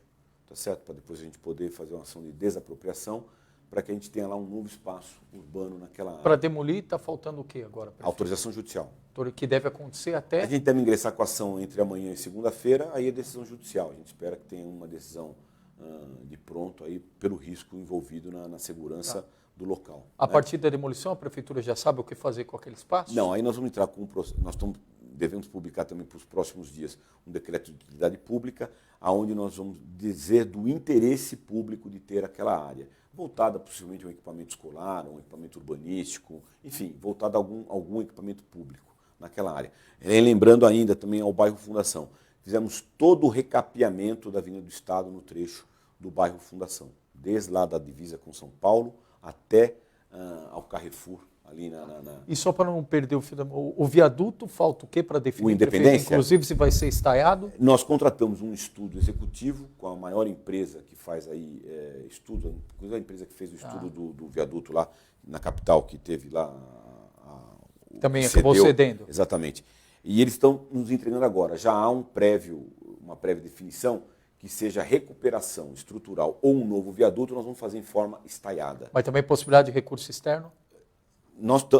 tá certo? Para depois a gente poder fazer uma ação de desapropriação, para que a gente tenha lá um novo espaço urbano naquela área. Para demolir, está faltando o quê agora? Prefeito? Autorização judicial. Que deve acontecer até... A gente deve ingressar com a ação entre amanhã e segunda-feira, aí é decisão judicial. A gente espera que tenha uma decisão de pronto aí, pelo risco envolvido na segurança do local. A partir da demolição, a prefeitura já sabe o que fazer com aquele espaço? Não, aí nós vamos entrar com devemos publicar também para os próximos dias um decreto de utilidade pública, onde nós vamos dizer do interesse público de ter aquela área, voltada possivelmente a um equipamento escolar, um equipamento urbanístico, enfim, voltada a algum equipamento público naquela área. Lembrando ainda também ao bairro Fundação, fizemos todo o recapeamento da Avenida do Estado no trecho do bairro Fundação, desde lá da divisa com São Paulo até ao Carrefour, ali E só para não perder o viaduto, falta o quê para definir? O Independência? Inclusive, se vai ser estaiado? Nós contratamos um estudo executivo com a maior empresa que faz aí estudo, inclusive a empresa que fez o estudo do viaduto lá na capital, que teve lá... Também acabou cedendo. Exatamente. E eles estão nos entregando agora. Já há uma prévia definição que seja recuperação estrutural ou um novo viaduto, nós vamos fazer em forma estaiada. Mas também possibilidade de recurso externo?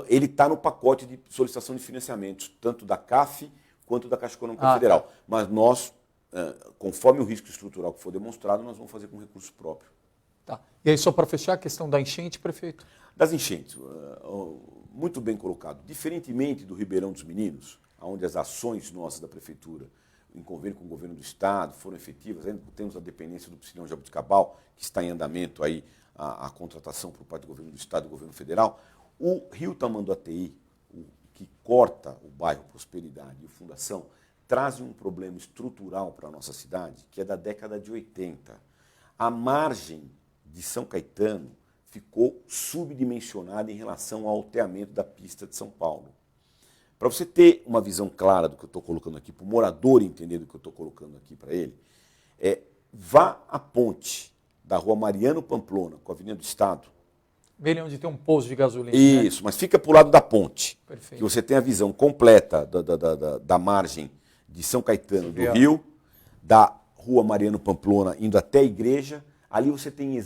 Ele está no pacote de solicitação de financiamentos, tanto da CAF quanto da Caixa Econômica Federal. Tá. Mas nós, conforme o risco estrutural que for demonstrado, nós vamos fazer com recurso próprio. Tá. E aí, só para fechar, a questão da enchente, prefeito? Das enchentes, muito bem colocado. Diferentemente do Ribeirão dos Meninos, onde as ações nossas da Prefeitura, em convênio com o governo do Estado, foram efetivas, ainda temos a dependência do Piscinão Jabuticabal, que está em andamento aí a contratação por parte do governo do Estado e do governo federal. O Rio Tamanduateí, que corta o bairro Prosperidade e o Fundação, trazem um problema estrutural para a nossa cidade, que é da década de 80. A margem de São Caetano ficou subdimensionada em relação ao alteamento da pista de São Paulo. Para você ter uma visão clara do que eu estou colocando aqui, para o morador entender do que eu estou colocando aqui para ele, vá à ponte da rua Mariano Pamplona com a Avenida do Estado. Bem onde tem um posto de gasolina. Isso, né? Mas fica para o lado da ponte. Perfeito. Que você tem a visão completa da margem de São Caetano do Rio, da rua Mariano Pamplona indo até a igreja. Ali você tem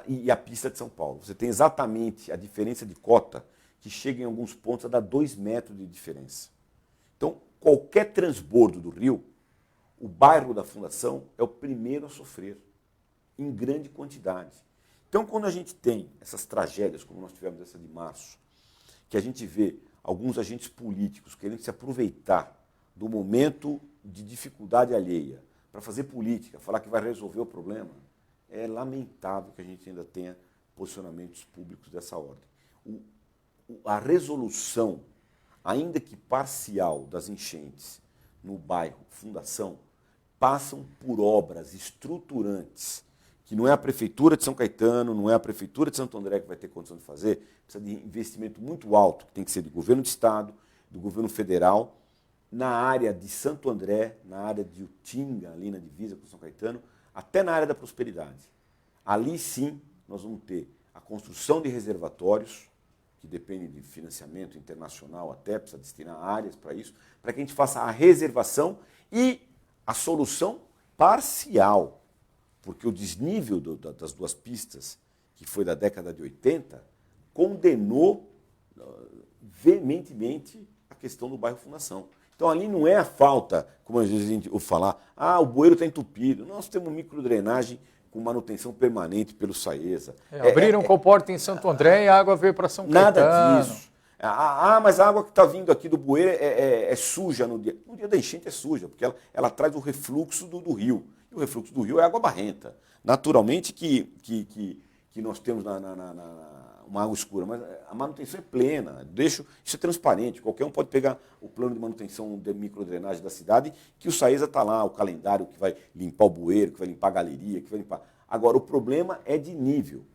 e a pista de São Paulo. Você tem exatamente a diferença de cota que chega em alguns pontos a dar 2 metros de diferença. Então, qualquer transbordo do rio, o bairro da Fundação é o primeiro a sofrer, em grande quantidade. Então, quando a gente tem essas tragédias, como nós tivemos essa de março, que a gente vê alguns agentes políticos querendo se aproveitar do momento de dificuldade alheia para fazer política, falar que vai resolver o problema, é lamentável que a gente ainda tenha posicionamentos públicos dessa ordem. A resolução, ainda que parcial, das enchentes no bairro Fundação, passam por obras estruturantes, que não é a Prefeitura de São Caetano, não é a Prefeitura de Santo André que vai ter condição de fazer, precisa de investimento muito alto, que tem que ser do governo do Estado, do governo federal, na área de Santo André, na área de Utinga, ali na divisa com São Caetano, até na área da prosperidade. Ali sim nós vamos ter a construção de reservatórios, que depende de financiamento internacional até, precisa destinar áreas para isso, para que a gente faça a reservação e a solução parcial, porque o desnível das 2 pistas, que foi da década de 80, condenou veementemente a questão do bairro Fundação. Então ali não é a falta, como às vezes a gente ouve falar, o bueiro está entupido. Nós temos microdrenagem com manutenção permanente pelo SAESA. Abriram um comporta em Santo André e a água veio para São Caetano. Nada disso. Mas a água que está vindo aqui do bueiro é suja no dia. No dia da enchente é suja, porque ela traz o refluxo do rio. E o refluxo do rio é água barrenta. Naturalmente que nós temos uma água escura, mas a manutenção é plena. Isso é transparente. Qualquer um pode pegar o plano de manutenção de microdrenagem da cidade, que o SAESA está lá, o calendário que vai limpar o bueiro, que vai limpar a galeria, que vai limpar. Agora, o problema é de nível.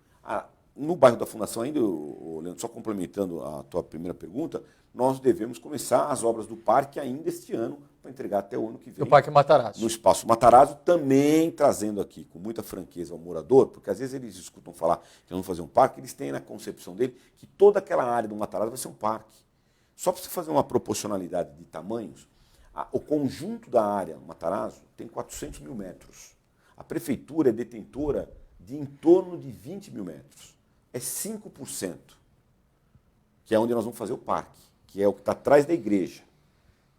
No bairro da Fundação ainda, Leandro, só complementando a tua primeira pergunta, nós devemos começar as obras do parque ainda este ano, para entregar até o ano que vem. Do Parque Matarazzo. No Espaço Matarazzo, também trazendo aqui com muita franqueza ao morador, porque às vezes eles escutam falar que vão fazer um parque, eles têm na concepção dele que toda aquela área do Matarazzo vai ser um parque. Só para você fazer uma proporcionalidade de tamanhos, o conjunto da área Matarazzo tem 400 mil metros. A prefeitura é detentora de em torno de 20 mil metros. É 5%, que é onde nós vamos fazer o parque, que é o que está atrás da igreja,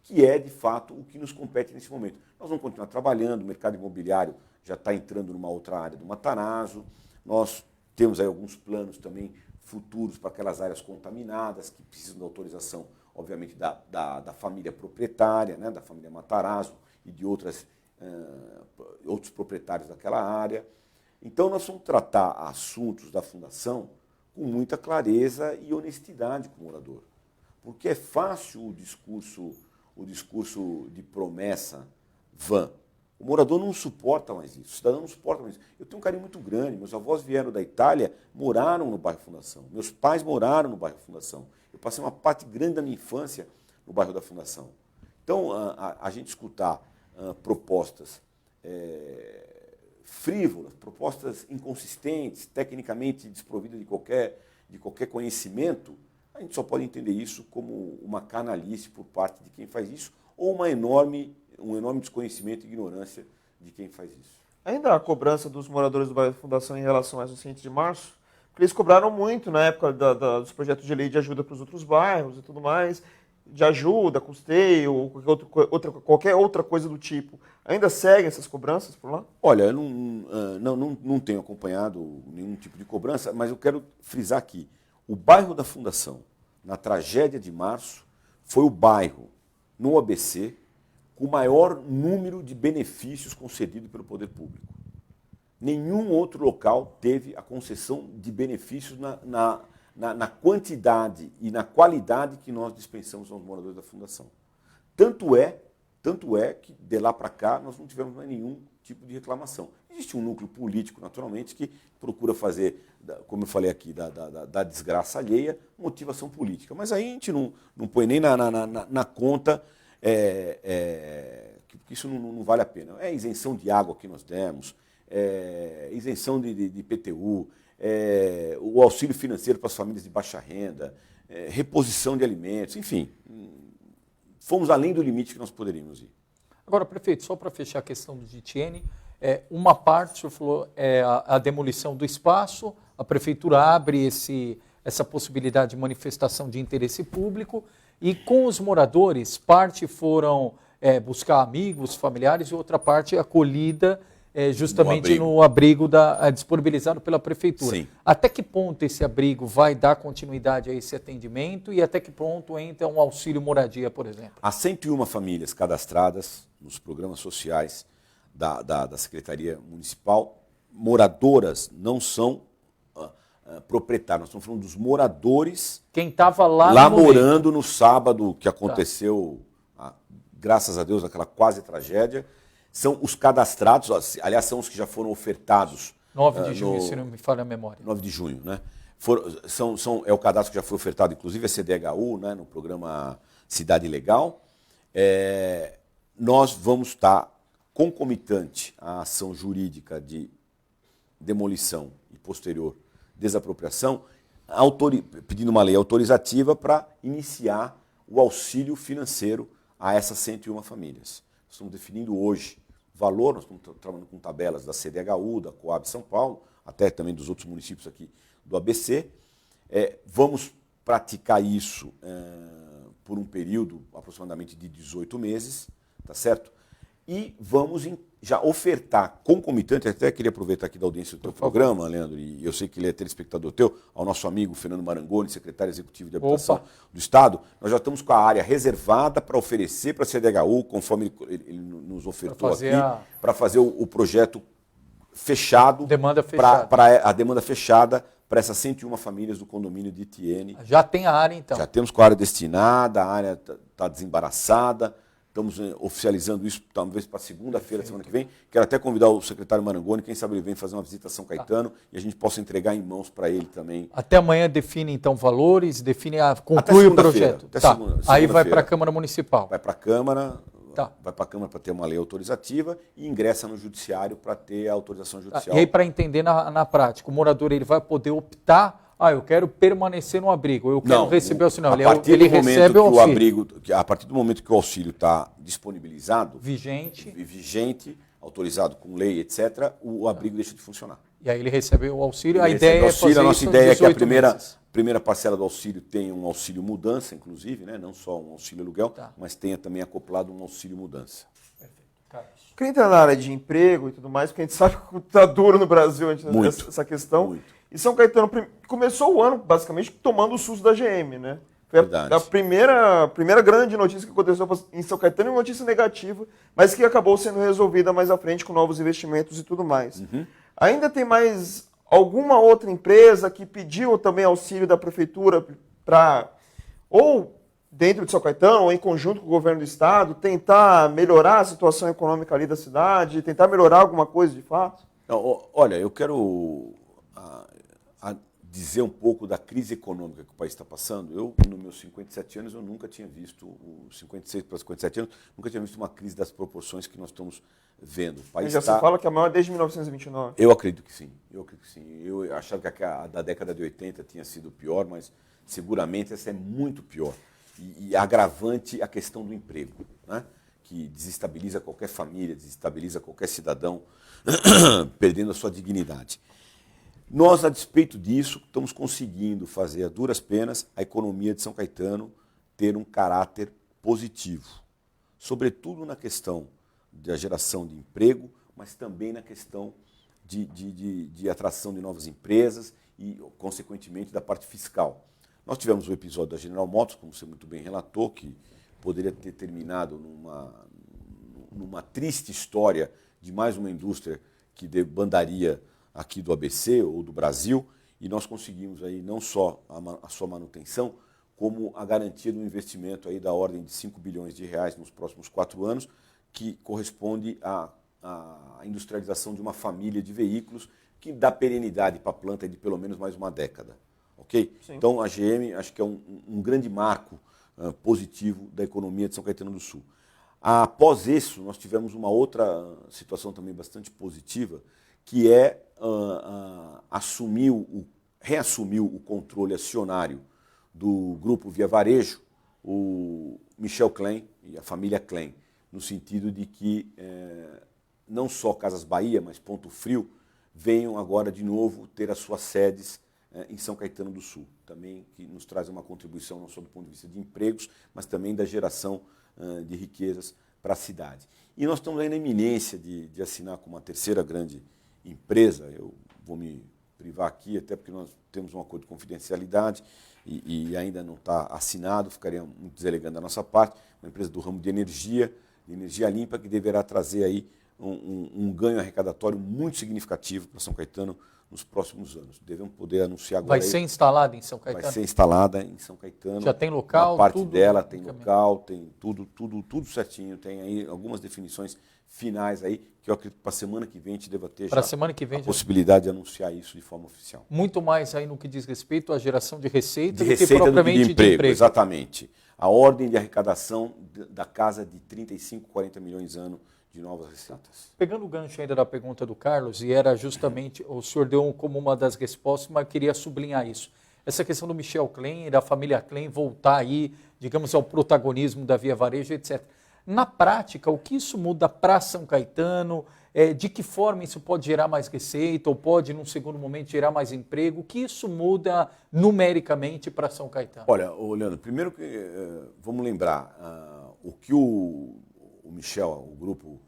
que é, de fato, o que nos compete nesse momento. Nós vamos continuar trabalhando, o mercado imobiliário já está entrando numa outra área do Matarazzo, nós temos aí alguns planos também futuros para aquelas áreas contaminadas, que precisam da autorização, obviamente, da família proprietária, né, da família Matarazzo e de outros proprietários daquela área. Então, nós vamos tratar assuntos da Fundação com muita clareza e honestidade com o morador. Porque é fácil o discurso de promessa vã. O morador não suporta mais isso, o cidadão não suporta mais isso. Eu tenho um carinho muito grande, meus avós vieram da Itália, moraram no bairro Fundação, meus pais moraram no bairro Fundação. Eu passei uma parte grande da minha infância no bairro da Fundação. Então, a gente escutar propostas frívolas, propostas inconsistentes, tecnicamente desprovidas de qualquer conhecimento, a gente só pode entender isso como uma canalice por parte de quem faz isso ou um enorme desconhecimento e ignorância de quem faz isso. Ainda a cobrança dos moradores do bairro Fundação em relação às enchentes de março, porque eles cobraram muito na época dos projetos de lei de ajuda para os outros bairros e tudo mais, de ajuda, custeio, ou qualquer outra coisa do tipo. Ainda seguem essas cobranças por lá? Olha, eu não tenho acompanhado nenhum tipo de cobrança, mas eu quero frisar aqui. O bairro da Fundação, na tragédia de março, foi o bairro, no ABC, com o maior número de benefícios concedidos pelo poder público. Nenhum outro local teve a concessão de benefícios na quantidade e na qualidade que nós dispensamos aos moradores da Fundação. Tanto é Tanto é que, de lá para cá, nós não tivemos mais nenhum tipo de reclamação. Existe um núcleo político, naturalmente, que procura fazer, como eu falei aqui, da desgraça alheia, motivação política. Mas aí a gente não põe nem na conta que isso não vale a pena. É isenção de água que nós demos, isenção de IPTU, o auxílio financeiro para as famílias de baixa renda, reposição de alimentos, enfim. Fomos além do limite que nós poderíamos ir. Agora, prefeito, só para fechar a questão do GTN, uma parte, o senhor falou, é a demolição do espaço, a prefeitura abre essa possibilidade de manifestação de interesse público, e com os moradores, parte foram buscar amigos, familiares, e outra parte acolhida justamente no abrigo disponibilizado pela prefeitura. Sim. Até que ponto esse abrigo vai dar continuidade a esse atendimento e até que ponto entra um auxílio moradia, por exemplo? Há 101 famílias cadastradas nos programas sociais da Secretaria Municipal. Moradoras não são proprietários, nós estamos falando dos moradores. Quem estava lá morando no sábado que aconteceu, graças a Deus, aquela quase tragédia. São os cadastrados, aliás, são os que já foram ofertados. 9 de junho, se não me falha a memória. 9 de junho, né? É o cadastro que já foi ofertado, inclusive a CDHU, né, no programa Cidade Legal. Nós vamos estar concomitante à ação jurídica de demolição e posterior desapropriação, pedindo uma lei autorizativa para iniciar o auxílio financeiro a essas 101 famílias. Nós estamos definindo hoje o valor, nós estamos trabalhando com tabelas da CDHU, da Coab São Paulo, até também dos outros municípios aqui do ABC. Vamos praticar isso por um período aproximadamente de 18 meses, tá certo? E vamos já ofertar concomitante, até queria aproveitar aqui da audiência do teu programa, Leandro, e eu sei que ele é telespectador teu, ao nosso amigo Fernando Marangoni, secretário executivo de Habitação do Estado, nós já estamos com a área reservada para oferecer para a CDHU, conforme ele nos ofertou aqui, para fazer o projeto fechado, para a demanda fechada para essas 101 famílias do condomínio de Itiene. Já tem a área, então? Já temos com a área destinada, a área está desembaraçada. Estamos oficializando isso talvez para segunda-feira, semana que vem. Quero até convidar o secretário Marangoni, quem sabe ele vem fazer uma visita a São Caetano e a gente possa entregar em mãos para ele também. Até amanhã define então valores, conclui o projeto. Aí vai para a Câmara Municipal. Vai para a Câmara, vai para a Câmara para ter uma lei autorizativa e ingressa no Judiciário para ter a autorização judicial. E aí, para entender na prática, o morador ele vai poder optar. Eu quero permanecer no abrigo, eu quero receber o auxílio. Ele recebe o auxílio. A partir do momento que o auxílio está disponibilizado, vigente, autorizado com lei, etc., o abrigo deixa de funcionar. E aí ele recebe o auxílio, a ideia é fazer a nossa ideia é que a meses. primeira parcela do auxílio tenha um auxílio mudança, inclusive, né? Não só um auxílio aluguel, mas tenha também acoplado um auxílio mudança. Perfeito. Queria entrar na área de emprego e tudo mais, porque a gente sabe que está duro no Brasil essa questão. Muito. E São Caetano começou o ano, basicamente, tomando o susto da GM, né? Foi a primeira grande notícia que aconteceu em São Caetano, uma notícia negativa, mas que acabou sendo resolvida mais à frente com novos investimentos e tudo mais. Uhum. Ainda tem mais alguma outra empresa que pediu também auxílio da prefeitura para, ou dentro de São Caetano, ou em conjunto com o governo do estado, tentar melhorar a situação econômica ali da cidade, tentar melhorar alguma coisa de fato? Olha, eu quero dizer um pouco da crise econômica que o país está passando. Eu, nos meus 57 anos, eu nunca tinha visto, 56 para 57 anos, nunca tinha visto uma crise das proporções que nós estamos vendo. O país se fala que é a maior desde 1929. Eu acredito que sim. Eu achava que a da década de 80 tinha sido pior, mas seguramente essa é muito pior. E agravante a questão do emprego, né? Que desestabiliza qualquer família, desestabiliza qualquer cidadão, perdendo a sua dignidade. Nós, a despeito disso, estamos conseguindo fazer a duras penas a economia de São Caetano ter um caráter positivo, sobretudo na questão da geração de emprego, mas também na questão de atração de novas empresas e, consequentemente, da parte fiscal. Nós tivemos o episódio da General Motors, como você muito bem relatou, que poderia ter terminado numa triste história de mais uma indústria que debandaria aqui do ABC ou do Brasil, e nós conseguimos aí não só a sua manutenção, como a garantia de um investimento aí da ordem de 5 bilhões de reais nos próximos 4 anos, que corresponde à industrialização de uma família de veículos que dá perenidade para a planta de pelo menos mais uma década. Okay? Então a GM acho que é um grande marco positivo da economia de São Caetano do Sul. Após isso, nós tivemos uma outra situação também bastante positiva, que é reassumiu o controle acionário do grupo Via Varejo, o Michel Klein e a família Klein, no sentido de que não só Casas Bahia, mas Ponto Frio, venham agora de novo ter as suas sedes em São Caetano do Sul, também que nos traz uma contribuição não só do ponto de vista de empregos, mas também da geração de riquezas para a cidade. E nós estamos aí na iminência de assinar com uma terceira grande empresa, eu vou me privar aqui, até porque nós temos um acordo de confidencialidade e ainda não está assinado, ficaria muito deselegante da nossa parte, uma empresa do ramo de energia limpa, que deverá trazer aí um ganho arrecadatório muito significativo para São Caetano nos próximos anos. Devemos poder anunciar agora. Vai ser instalada em São Caetano? Vai ser instalada em São Caetano. Já tem local? A parte tudo dela tem local, tem tudo certinho. Tem aí algumas definições finais aí, que eu acredito que para a semana que vem a gente deva ter já a possibilidade de anunciar isso de forma oficial. Muito mais aí no que diz respeito à geração de receita, do que propriamente de emprego. Exatamente. A ordem de arrecadação da casa de 35, 40 milhões ano de novas receitas. Pegando o gancho ainda da pergunta do Carlos, e era justamente, o senhor deu como uma das respostas, mas eu queria sublinhar isso. Essa questão do Michel Klein e da família Klein voltar aí, digamos, ao protagonismo da Via Varejo, etc. Na prática, o que isso muda para São Caetano? De que forma isso pode gerar mais receita ou pode, num segundo momento, gerar mais emprego? O que isso muda numericamente para São Caetano? Olha, Leandro, primeiro que vamos lembrar, o que o Michel, o grupo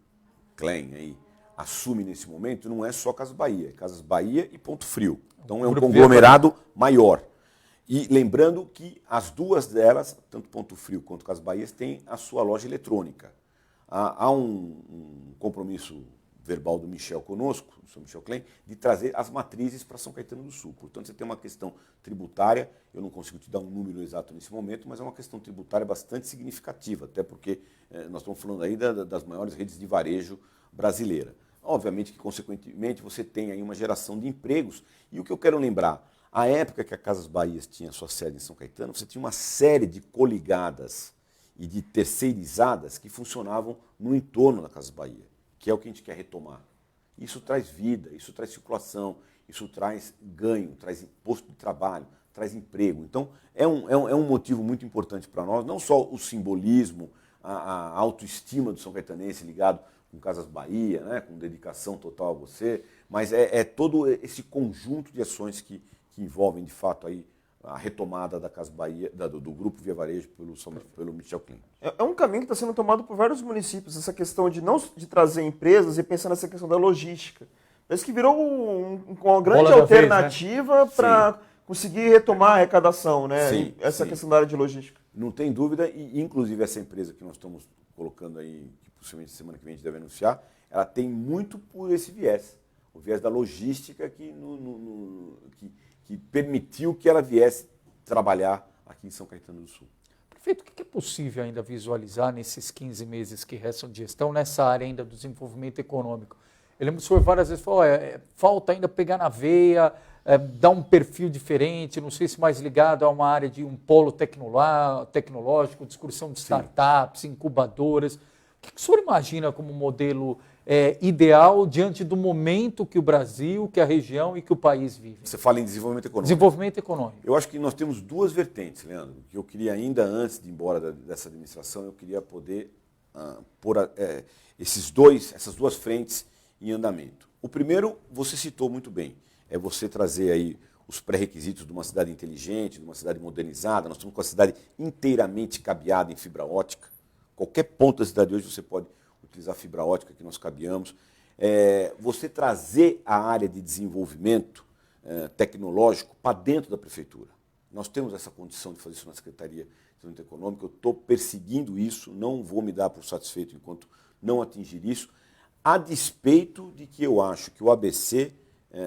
Klein aí, assume nesse momento não é só Casas Bahia, é Casas Bahia e Ponto Frio. Então é um conglomerado maior. E lembrando que as duas delas, tanto Ponto Frio quanto Casas Bahia, têm a sua loja eletrônica. Há um compromisso verbal do Michel conosco, do Sr. Michel Klein, de trazer as matrizes para São Caetano do Sul. Portanto, você tem uma questão tributária, eu não consigo te dar um número exato nesse momento, mas é uma questão tributária bastante significativa, até porque nós estamos falando aí das maiores redes de varejo brasileira. Obviamente que, consequentemente, você tem aí uma geração de empregos. E o que eu quero lembrar, a época que a Casas Bahia tinha sua sede em São Caetano, você tinha uma série de coligadas e de terceirizadas que funcionavam no entorno da Casas Bahia, que é o que a gente quer retomar. Isso traz vida, isso traz circulação, isso traz ganho, traz posto de trabalho, traz emprego. Então, é um motivo muito importante para nós, não só o simbolismo, a autoestima do São Caetanense ligado com Casas Bahia, né, com dedicação total a você, mas é todo esse conjunto de ações que envolvem, de fato, aí, a retomada da Casas Bahia, do Grupo Via Varejo pelo Michel Klein. É um caminho que está sendo tomado por vários municípios, essa questão de trazer empresas e pensar nessa questão da logística. Parece que virou uma grande alternativa, né, para conseguir retomar a arrecadação, né? Sim, essa questão da área de logística. Não tem dúvida, e inclusive essa empresa que nós estamos colocando aí, que possivelmente semana que vem a gente deve anunciar, ela tem muito por esse viés, o viés da logística que permitiu que ela viesse trabalhar aqui em São Caetano do Sul. Prefeito, o que é possível ainda visualizar nesses 15 meses que restam de gestão nessa área ainda do desenvolvimento econômico? Eu lembro que o senhor várias vezes falou, falta ainda pegar na veia, dar um perfil diferente, não sei se mais ligado a uma área de um polo tecnológico, discussão de startups, incubadoras. O que o senhor imagina como modelo ideal diante do momento que o Brasil, que a região e que o país vive? Você fala em desenvolvimento econômico. Desenvolvimento econômico. Eu acho que nós temos duas vertentes, Leandro, que eu queria ainda antes de ir embora dessa administração, eu queria poder pôr essas duas frentes em andamento. O primeiro, você citou muito bem, é você trazer aí os pré-requisitos de uma cidade inteligente, de uma cidade modernizada. Nós estamos com a cidade inteiramente cabeada em fibra ótica. Qualquer ponto da cidade hoje você pode utilizar fibra ótica que nós cabeamos. Você trazer a área de desenvolvimento tecnológico para dentro da prefeitura. Nós temos essa condição de fazer isso na Secretaria de Desenvolvimento Econômico. Eu estou perseguindo isso, não vou me dar por satisfeito enquanto não atingir isso, a despeito de que eu acho que o ABC,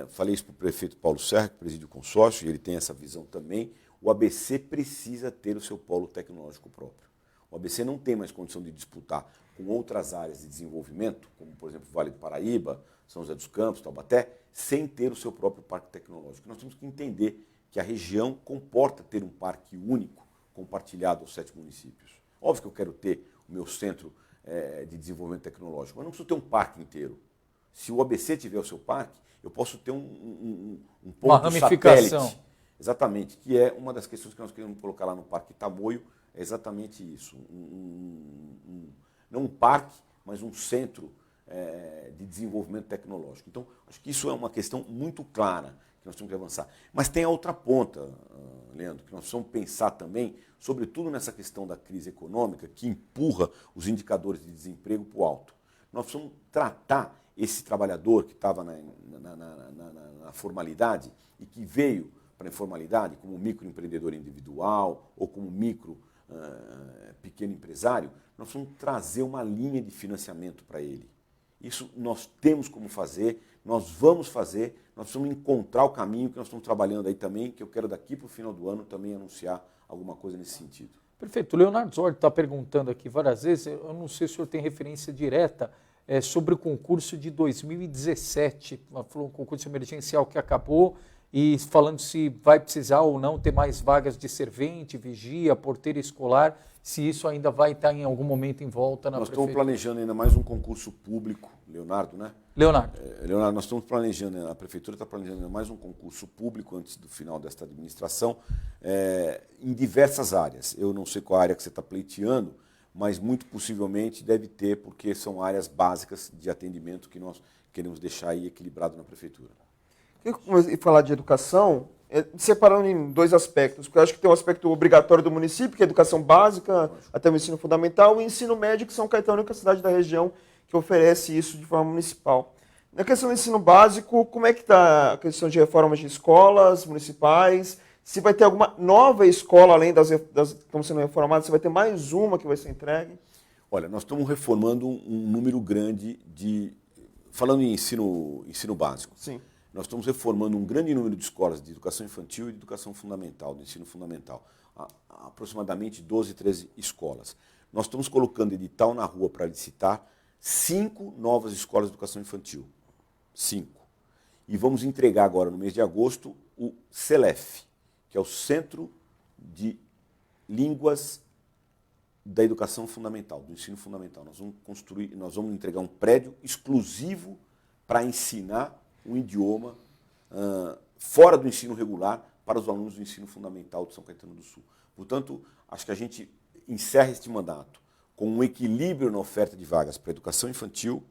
falei isso para o prefeito Paulo Serra, que preside o consórcio, e ele tem essa visão também, o ABC precisa ter o seu polo tecnológico próprio. O ABC não tem mais condição de disputar com outras áreas de desenvolvimento, como, por exemplo, Vale do Paraíba, São José dos Campos, Taubaté, sem ter o seu próprio parque tecnológico. Nós temos que entender que a região comporta ter um parque único, compartilhado aos 7 municípios. Óbvio que eu quero ter o meu centro de desenvolvimento tecnológico, mas não preciso ter um parque inteiro. Se o ABC tiver o seu parque, eu posso ter um ponto uma ramificação. satélite. Exatamente, que é uma das questões que nós queremos colocar lá no Parque Tamoio, é exatamente isso. Não um parque, mas um centro de desenvolvimento tecnológico. Então, acho que isso é uma questão muito clara que nós temos que avançar. Mas tem a outra ponta, Leandro, que nós precisamos pensar também, sobretudo nessa questão da crise econômica, que empurra os indicadores de desemprego para o alto. Nós precisamos tratar esse trabalhador que estava na formalidade e que veio para a informalidade, como microempreendedor individual ou como pequeno empresário, nós vamos trazer uma linha de financiamento para ele. Isso nós temos como fazer, nós vamos fazer, nós precisamos encontrar o caminho que nós estamos trabalhando aí também, que eu quero daqui para o final do ano também anunciar alguma coisa nesse sentido. Perfeito. O Leonardo Zordi está perguntando aqui várias vezes, eu não sei se o senhor tem referência direta, sobre o concurso de 2017, falou um concurso emergencial que acabou, e falando se vai precisar ou não ter mais vagas de servente, vigia, porteiro escolar, se isso ainda vai estar em algum momento em volta na Nós prefeitura. estamos planejando ainda mais um concurso público, Leonardo, né? Leonardo. Leonardo, nós estamos planejando, a prefeitura está planejando ainda mais um concurso público antes do final desta administração, em diversas áreas. Eu não sei qual área que você está pleiteando, mas muito possivelmente deve ter, porque são áreas básicas de atendimento que nós queremos deixar aí equilibrado na prefeitura. E falar de educação, separando em 2 aspectos, porque eu acho que tem um aspecto obrigatório do município, que é a educação básica, até o ensino fundamental, e o ensino médio, que São Caetano é a única cidade da região que oferece isso de forma municipal. Na questão do ensino básico, como é que está a questão de reformas de escolas municipais? Se vai ter alguma nova escola, além das que estão sendo reformadas, se vai ter mais uma que vai ser entregue? Olha, nós estamos reformando um número grande falando em ensino básico. Sim. Nós estamos reformando um grande número de escolas de educação infantil e de educação fundamental, de ensino fundamental. Aproximadamente 12, 13 escolas. Nós estamos colocando edital na rua para licitar 5 novas escolas de educação infantil. 5. E vamos entregar agora, no mês de agosto, o CELEF, que é o Centro de Línguas da Educação Fundamental, do Ensino Fundamental. Nós vamos entregar um prédio exclusivo para ensinar um idioma fora do ensino regular para os alunos do ensino fundamental de São Caetano do Sul. Portanto, acho que a gente encerra este mandato com um equilíbrio na oferta de vagas para a educação infantil,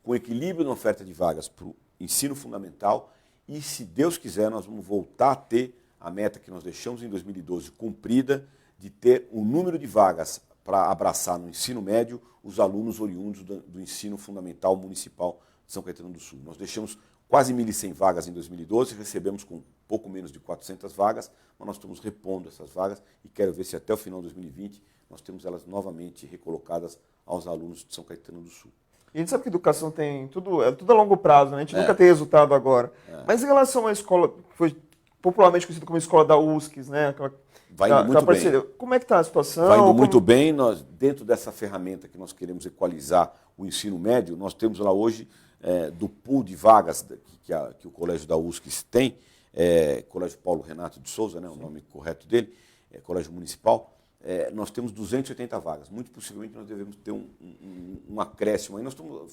com equilíbrio na oferta de vagas para o ensino fundamental e, se Deus quiser, nós vamos voltar a ter a meta que nós deixamos em 2012 cumprida, de ter um número de vagas para abraçar no ensino médio os alunos oriundos do ensino fundamental municipal de São Caetano do Sul. Nós deixamos quase 1.100 vagas em 2012, recebemos com pouco menos de 400 vagas, mas nós estamos repondo essas vagas e quero ver se até o final de 2020 nós temos elas novamente recolocadas aos alunos de São Caetano do Sul. E a gente sabe que educação tem tudo a longo prazo, né? A gente nunca tem resultado agora. Mas em relação à escola, que foi popularmente conhecida como a escola da USCS, né? Vai indo muito bem. Como é que está a situação? Vai indo muito bem. Nós, dentro dessa ferramenta que nós queremos equalizar o ensino médio, nós temos lá hoje, do pool de vagas que o colégio da USCS tem, Colégio Paulo Renato de Souza, né, o nome correto dele, Colégio Municipal, nós temos 280 vagas. Muito possivelmente nós devemos ter um acréscimo. Aí nós estamos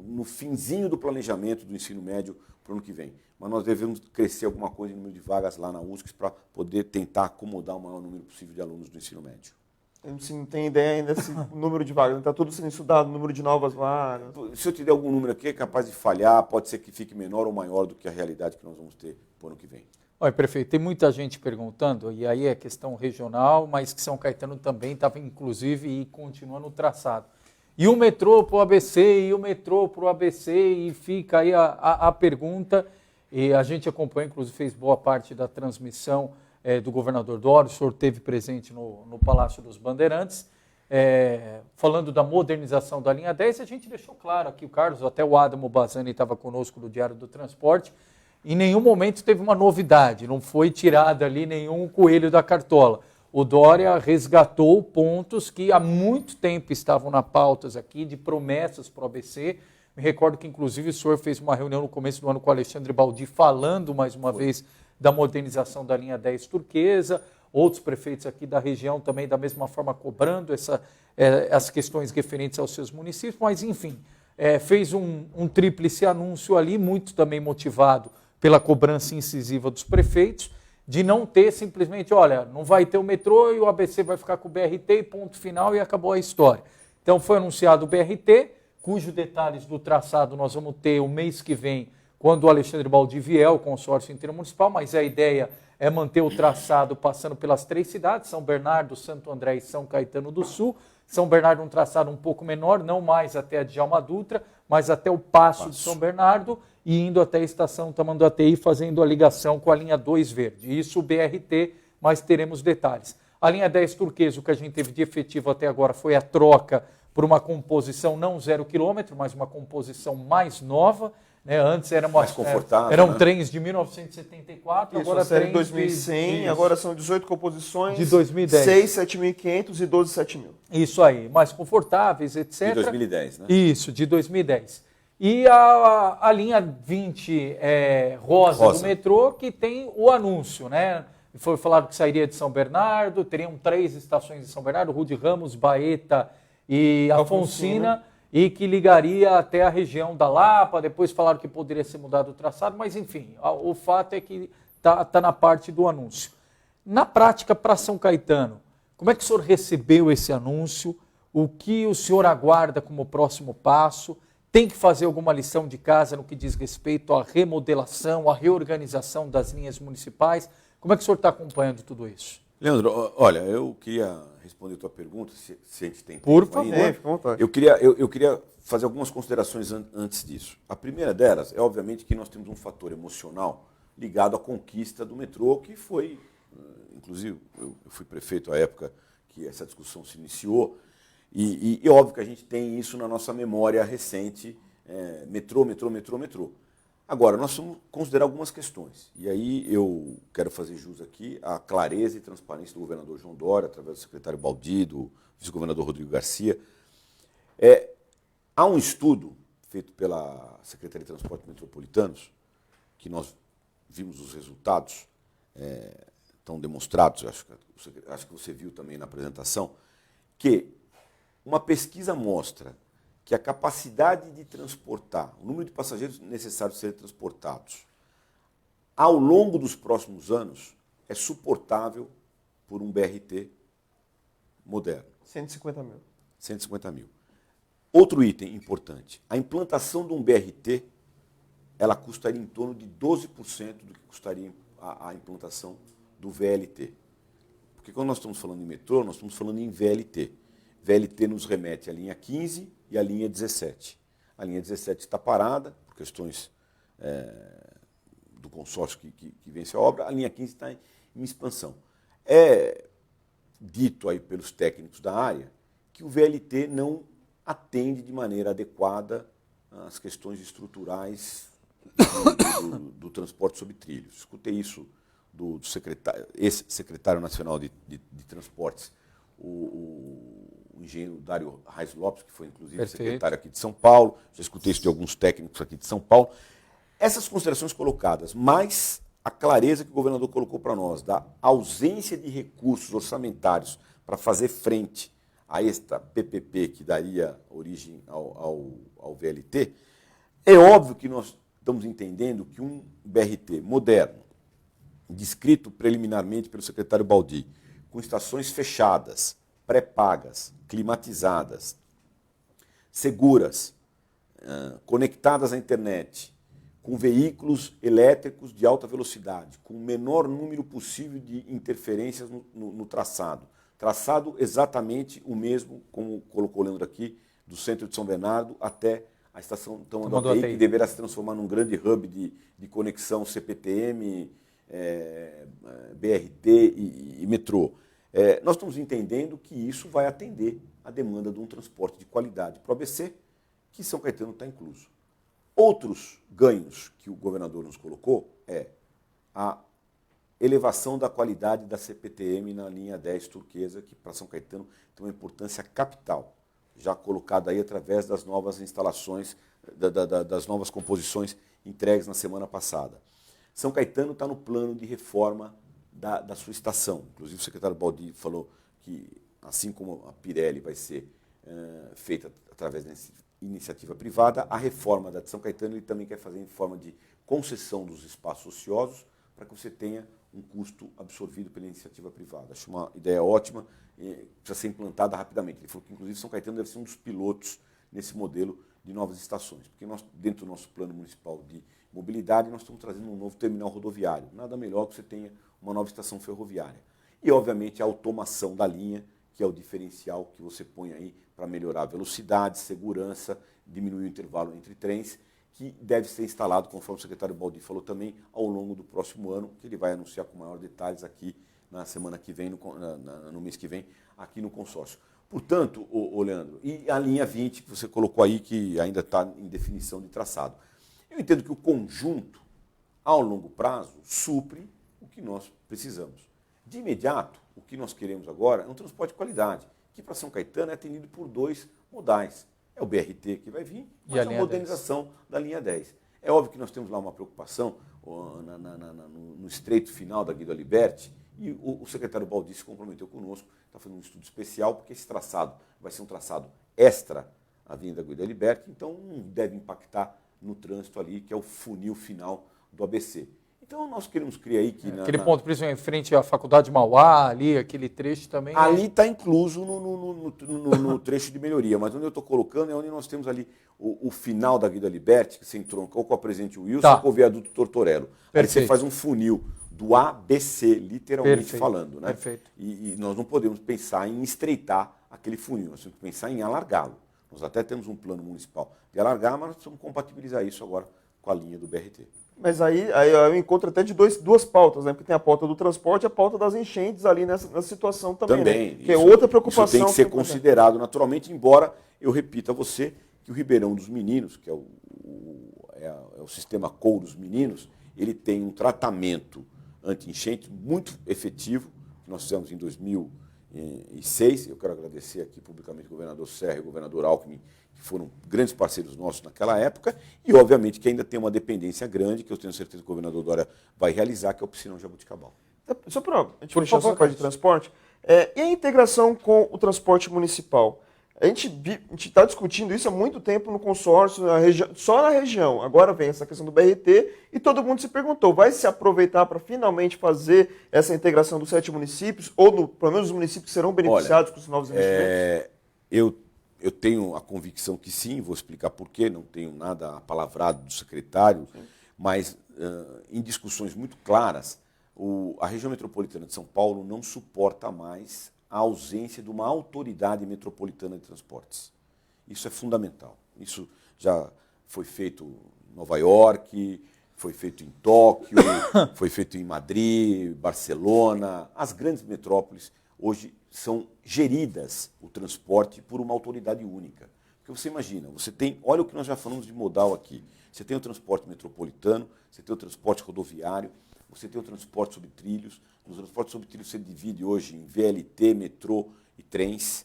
no finzinho do planejamento do ensino médio para o ano que vem. Mas nós devemos crescer alguma coisa em número de vagas lá na USCS para poder tentar acomodar o maior número possível de alunos do ensino médio. A gente não tem ideia ainda desse número de vagas. Está tudo sendo estudado, o número de novas vagas. Se eu te der algum número aqui, é capaz de falhar, pode ser que fique menor ou maior do que a realidade que nós vamos ter para o ano que vem. Olha, prefeito, tem muita gente perguntando, e aí é questão regional, mas que São Caetano também estava, inclusive, e continua no traçado. E o metrô para o ABC, e o metrô para o ABC, e fica aí a pergunta, e a gente acompanha, inclusive fez boa parte da transmissão do governador Dória, o senhor esteve presente no Palácio dos Bandeirantes, falando da modernização da linha 10, a gente deixou claro aqui, o Carlos, até o Adamo Bazzani estava conosco do Diário do Transporte, em nenhum momento teve uma novidade, não foi tirado ali nenhum coelho da cartola. O Dória resgatou pontos que há muito tempo estavam na pautas aqui, de promessas para o ABC. Me recordo que, inclusive, o senhor fez uma reunião no começo do ano com o Alexandre Baldi, falando mais uma vez da modernização da linha 10 turquesa. Outros prefeitos aqui da região também, da mesma forma, cobrando as questões referentes aos seus municípios. Mas, enfim, fez um tríplice anúncio ali, muito também motivado pela cobrança incisiva dos prefeitos, de não ter simplesmente, olha, não vai ter o metrô e o ABC vai ficar com o BRT e ponto final e acabou a história. Então foi anunciado o BRT, cujos detalhes do traçado nós vamos ter o mês que vem, quando o Alexandre Baldi vier, o consórcio intermunicipal, mas a ideia é manter o traçado passando pelas 3 cidades, São Bernardo, Santo André e São Caetano do Sul. São Bernardo um traçado um pouco menor, não mais até a Djalma Dutra, mas até o Passo de São Bernardo, e indo até a estação Tamanduateí, fazendo a ligação com a linha 2 verde. Isso o BRT, mas teremos detalhes. A linha 10 turquesa, o que a gente teve de efetivo até agora foi a troca por uma composição não 0 km, mas uma composição mais nova. Né? Antes eram trens de 1974, isso, agora série trens 2100, agora são 18 composições, de 2010. 6 7.500 e 12 7.000. Isso aí, mais confortáveis, etc. De 2010, né? Isso, de 2010. E a linha 20 rosa do metrô, que tem o anúncio, né? Foi falado que sairia de São Bernardo, teriam 3 estações de São Bernardo, Rude Ramos, Baeta e Afonsina, e que ligaria até a região da Lapa. Depois falaram que poderia ser mudado o traçado, mas enfim, o fato é que tá na parte do anúncio. Na prática, para São Caetano, como é que o senhor recebeu esse anúncio? O que o senhor aguarda como próximo passo? Tem que fazer alguma lição de casa no que diz respeito à remodelação, à reorganização das linhas municipais? Como é que o senhor está acompanhando tudo isso? Leandro, olha, eu queria responder a tua pergunta, se a gente tem tempo. Por favor. Fica à vontade. Eu queria fazer algumas considerações antes disso. A primeira delas é, obviamente, que nós temos um fator emocional ligado à conquista do metrô, que foi, inclusive, eu fui prefeito à época que essa discussão se iniciou, e óbvio que a gente tem isso na nossa memória recente, metrô. Agora, nós vamos considerar algumas questões. E aí eu quero fazer jus aqui à clareza e transparência do governador João Dória, através do secretário Baldi, do vice-governador Rodrigo Garcia. Há um estudo feito pela Secretaria de Transportes Metropolitanos, que nós vimos os resultados, estão demonstrados, acho que você viu também na apresentação, que uma pesquisa mostra que a capacidade de transportar, o número de passageiros necessários serem transportados ao longo dos próximos anos é suportável por um BRT moderno. 150 mil. 150 mil. Outro item importante, a implantação de um BRT, ela custaria em torno de 12% do que custaria a implantação do VLT. Porque quando nós estamos falando em metrô, nós estamos falando em VLT. VLT nos remete à linha 15 e à linha 17. A linha 17 está parada, por questões do consórcio que vence a obra, a linha 15 está em expansão. É dito aí pelos técnicos da área que o VLT não atende de maneira adequada às questões estruturais do transporte sobre trilhos. Escutei isso do ex-secretário nacional de Transportes, o engenheiro Dário Reis Lopes, que foi inclusive secretário aqui de São Paulo, já escutei isso de alguns técnicos aqui de São Paulo. Essas considerações colocadas, mais a clareza que o governador colocou para nós, da ausência de recursos orçamentários para fazer frente a esta PPP que daria origem ao VLT, é óbvio que nós estamos entendendo que um BRT moderno, descrito preliminarmente pelo secretário Baldi, com estações fechadas, pré-pagas, climatizadas, seguras, conectadas à internet, com veículos elétricos de alta velocidade, com o menor número possível de interferências no traçado. Traçado exatamente o mesmo, como colocou o Leandro aqui, do centro de São Bernardo até a estação Tamanduateí, que deverá se transformar num grande hub de conexão CPTM, BRT e metrô. Nós estamos entendendo que isso vai atender a demanda de um transporte de qualidade para o ABC, que São Caetano está incluso. Outros ganhos que o governador nos colocou é a elevação da qualidade da CPTM na linha 10 turquesa, que para São Caetano tem uma importância capital, já colocada aí através das novas instalações, das novas composições entregues na semana passada. São Caetano está no plano de reforma da sua estação. Inclusive o secretário Baldi falou que, assim como a Pirelli vai ser feita através da iniciativa privada, a reforma da de São Caetano ele também quer fazer em forma de concessão dos espaços ociosos para que você tenha um custo absorvido pela iniciativa privada. Acho uma ideia ótima, precisa ser implantada rapidamente. Ele falou que, inclusive, São Caetano deve ser um dos pilotos nesse modelo de novas estações, porque nós, dentro do nosso plano municipal de mobilidade, nós estamos trazendo um novo terminal rodoviário. Nada melhor que você tenha uma nova estação ferroviária. E, obviamente, a automação da linha, que é o diferencial que você põe aí para melhorar a velocidade, segurança, diminuir o intervalo entre trens, que deve ser instalado, conforme o secretário Baldi falou também, ao longo do próximo ano, que ele vai anunciar com maior detalhes aqui na semana que vem, no mês que vem, aqui no consórcio. Portanto, Leandro, e a linha 20 que você colocou aí, que ainda está em definição de traçado. Eu entendo que o conjunto, ao longo prazo, supre o que nós precisamos. De imediato, o que nós queremos agora é um transporte de qualidade, que para São Caetano é atendido por 2 modais. É o BRT que vai vir, mas a modernização 10. Da linha 10. É óbvio que nós temos lá uma preocupação no estreito final da Guido Aliberti, e o secretário Baldi se comprometeu conosco, está fazendo um estudo especial, porque esse traçado vai ser um traçado extra à Avenida Guido Aliberti, então não deve impactar no trânsito ali, que é o funil final do ABC. Então nós queremos criar aí que... Aquele ponto, principalmente em frente à Faculdade de Mauá, ali, aquele trecho também... Ali está incluso no trecho de melhoria, mas onde eu estou colocando é onde nós temos ali o final da Guido Aliberti, que você entronca ou com a Presidente Wilson ou com o viaduto Tortorello. Aí você faz um funil do ABC, literalmente falando, né? Perfeito. E nós não podemos pensar em estreitar aquele funil, nós temos que pensar em alargá-lo. Nós até temos um plano municipal de alargar, mas nós precisamos compatibilizar isso agora com a linha do BRT. Mas aí eu encontro até de duas pautas, né? Porque tem a pauta do transporte e a pauta das enchentes ali nessa situação também. Né? Que é outra preocupação. Isso tem que ser considerado naturalmente, embora eu repita a você que o Ribeirão dos Meninos, que é o sistema COU dos Meninos, ele tem um tratamento anti-enchente muito efetivo, que nós fizemos em 2006. Eu quero agradecer aqui publicamente o governador Serra e o governador Alckmin, que foram grandes parceiros nossos naquela época, e obviamente que ainda tem uma dependência grande, que eu tenho certeza que o governador Dória vai realizar, que é o Piscinão Jabuticabal. Só para a gente fechar essa parte de transporte, e a integração com o transporte municipal? A gente está discutindo isso há muito tempo no consórcio, só na região. Agora vem essa questão do BRT e todo mundo se perguntou, vai se aproveitar para finalmente fazer essa integração dos 7 municípios, ou pelo menos os municípios que serão beneficiados com os novos investimentos? Eu tenho a convicção que sim, vou explicar por quê, não tenho nada apalavrado do secretário, mas em discussões muito claras, a região metropolitana de São Paulo não suporta mais a ausência de uma autoridade metropolitana de transportes. Isso é fundamental. Isso já foi feito em Nova York, foi feito em Tóquio, foi feito em Madrid, Barcelona. As grandes metrópoles hoje são geridas o transporte por uma autoridade única. Porque você imagina, olha o que nós já falamos de modal aqui. Você tem o transporte metropolitano, você tem o transporte rodoviário, você tem o transporte sobre trilhos. Nos transportes sobre trilhos você divide hoje em VLT, metrô e trens.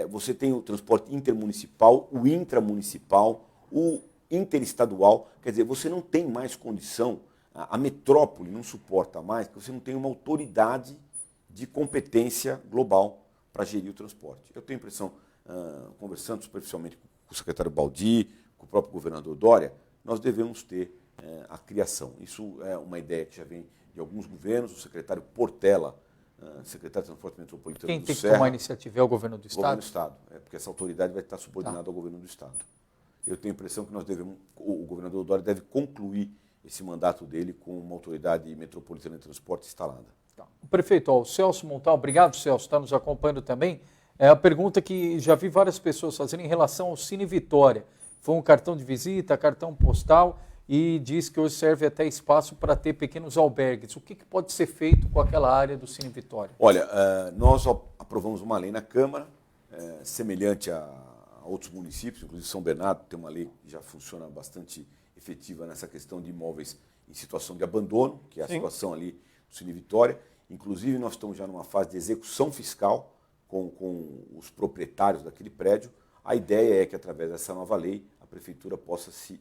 Você tem o transporte intermunicipal, o intramunicipal, o interestadual. Quer dizer, você não tem mais condição, a metrópole não suporta mais, porque você não tem uma autoridade de competência global para gerir o transporte. Eu tenho a impressão, conversando superficialmente com o secretário Baldi, com o próprio governador Dória, nós devemos ter a criação. Isso é uma ideia que já vem de alguns governos, o secretário Portela, secretário de Transporte Metropolitano do Serra. Quem tem que tomar a iniciativa é o governo do Estado? O governo do Estado, porque essa autoridade vai estar subordinada ao governo do Estado. Eu tenho a impressão que o governador Dória deve concluir esse mandato dele com uma autoridade metropolitana de transporte instalada. O prefeito, o Celso Montal, obrigado, Celso, está nos acompanhando também. É a pergunta que já vi várias pessoas fazendo em relação ao Cine Vitória. Foi um cartão de visita, cartão postal, e diz que hoje serve até espaço para ter pequenos albergues. O que pode ser feito com aquela área do Cine Vitória? Olha, nós aprovamos uma lei na Câmara, semelhante ao outros municípios, inclusive São Bernardo tem uma lei que já funciona bastante efetiva nessa questão de imóveis em situação de abandono, que é a situação ali do Cine Vitória. Inclusive, nós estamos já numa fase de execução fiscal com os proprietários daquele prédio. A ideia é que, através dessa nova lei, a prefeitura possa se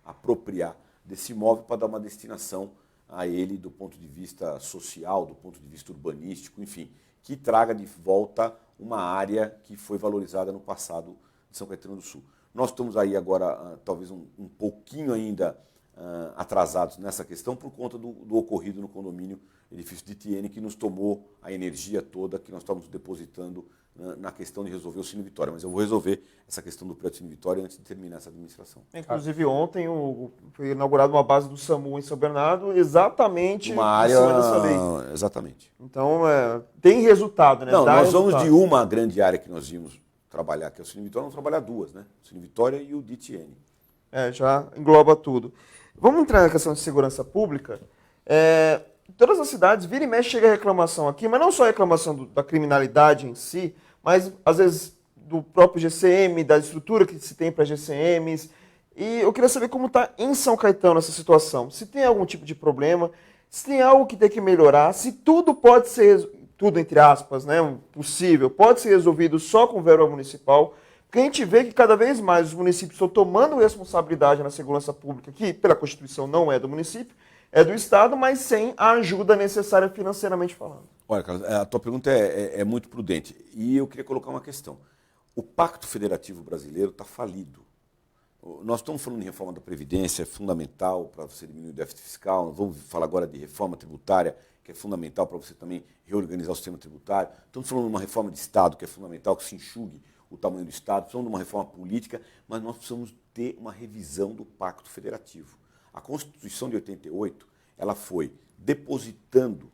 apropriar desse imóvel para dar uma destinação a ele do ponto de vista social, do ponto de vista urbanístico, enfim, que traga de volta uma área que foi valorizada no passado de São Caetano do Sul. Nós estamos aí agora, talvez um pouquinho ainda atrasados nessa questão por conta do ocorrido no condomínio edifício de Tiene, que nos tomou a energia toda que nós estávamos depositando na questão de resolver o Cine Vitória. Mas eu vou resolver essa questão do prédio Cine Vitória antes de terminar essa administração. Inclusive, ontem foi inaugurada uma base do SAMU em São Bernardo, exatamente uma área em cima dessa lei. Exatamente. Então, tem resultado, né? Não, Dá nós resultado. vamos de uma grande área que nós vimos trabalhar, que é o Cine Vitória, vamos trabalhar duas, né? O Cine Vitória e o DTN. Já engloba tudo. Vamos entrar na questão de segurança pública. Todas as cidades, vira e mexe, chega a reclamação aqui, mas não só a reclamação da criminalidade em si, mas, às vezes, do próprio GCM, da estrutura que se tem para GCMs. E eu queria saber como está em São Caetano essa situação. Se tem algum tipo de problema, se tem algo que tem que melhorar, se tudo pode ser, tudo entre aspas, né, possível, pode ser resolvido só com verba municipal. Porque a gente vê que cada vez mais os municípios estão tomando responsabilidade na segurança pública, que pela Constituição não é do município, é do Estado, mas sem a ajuda necessária financeiramente falando. Olha, Carlos, a tua pergunta é muito prudente. E eu queria colocar uma questão. O Pacto Federativo Brasileiro está falido. Nós estamos falando de reforma da Previdência, é fundamental para você diminuir o déficit fiscal. Nós vamos falar agora de reforma tributária, que é fundamental para você também reorganizar o sistema tributário. Estamos falando de uma reforma de Estado, que é fundamental, que se enxugue o tamanho do Estado. Precisamos de uma reforma política, mas nós precisamos ter uma revisão do Pacto Federativo. A Constituição de 88, ela foi depositando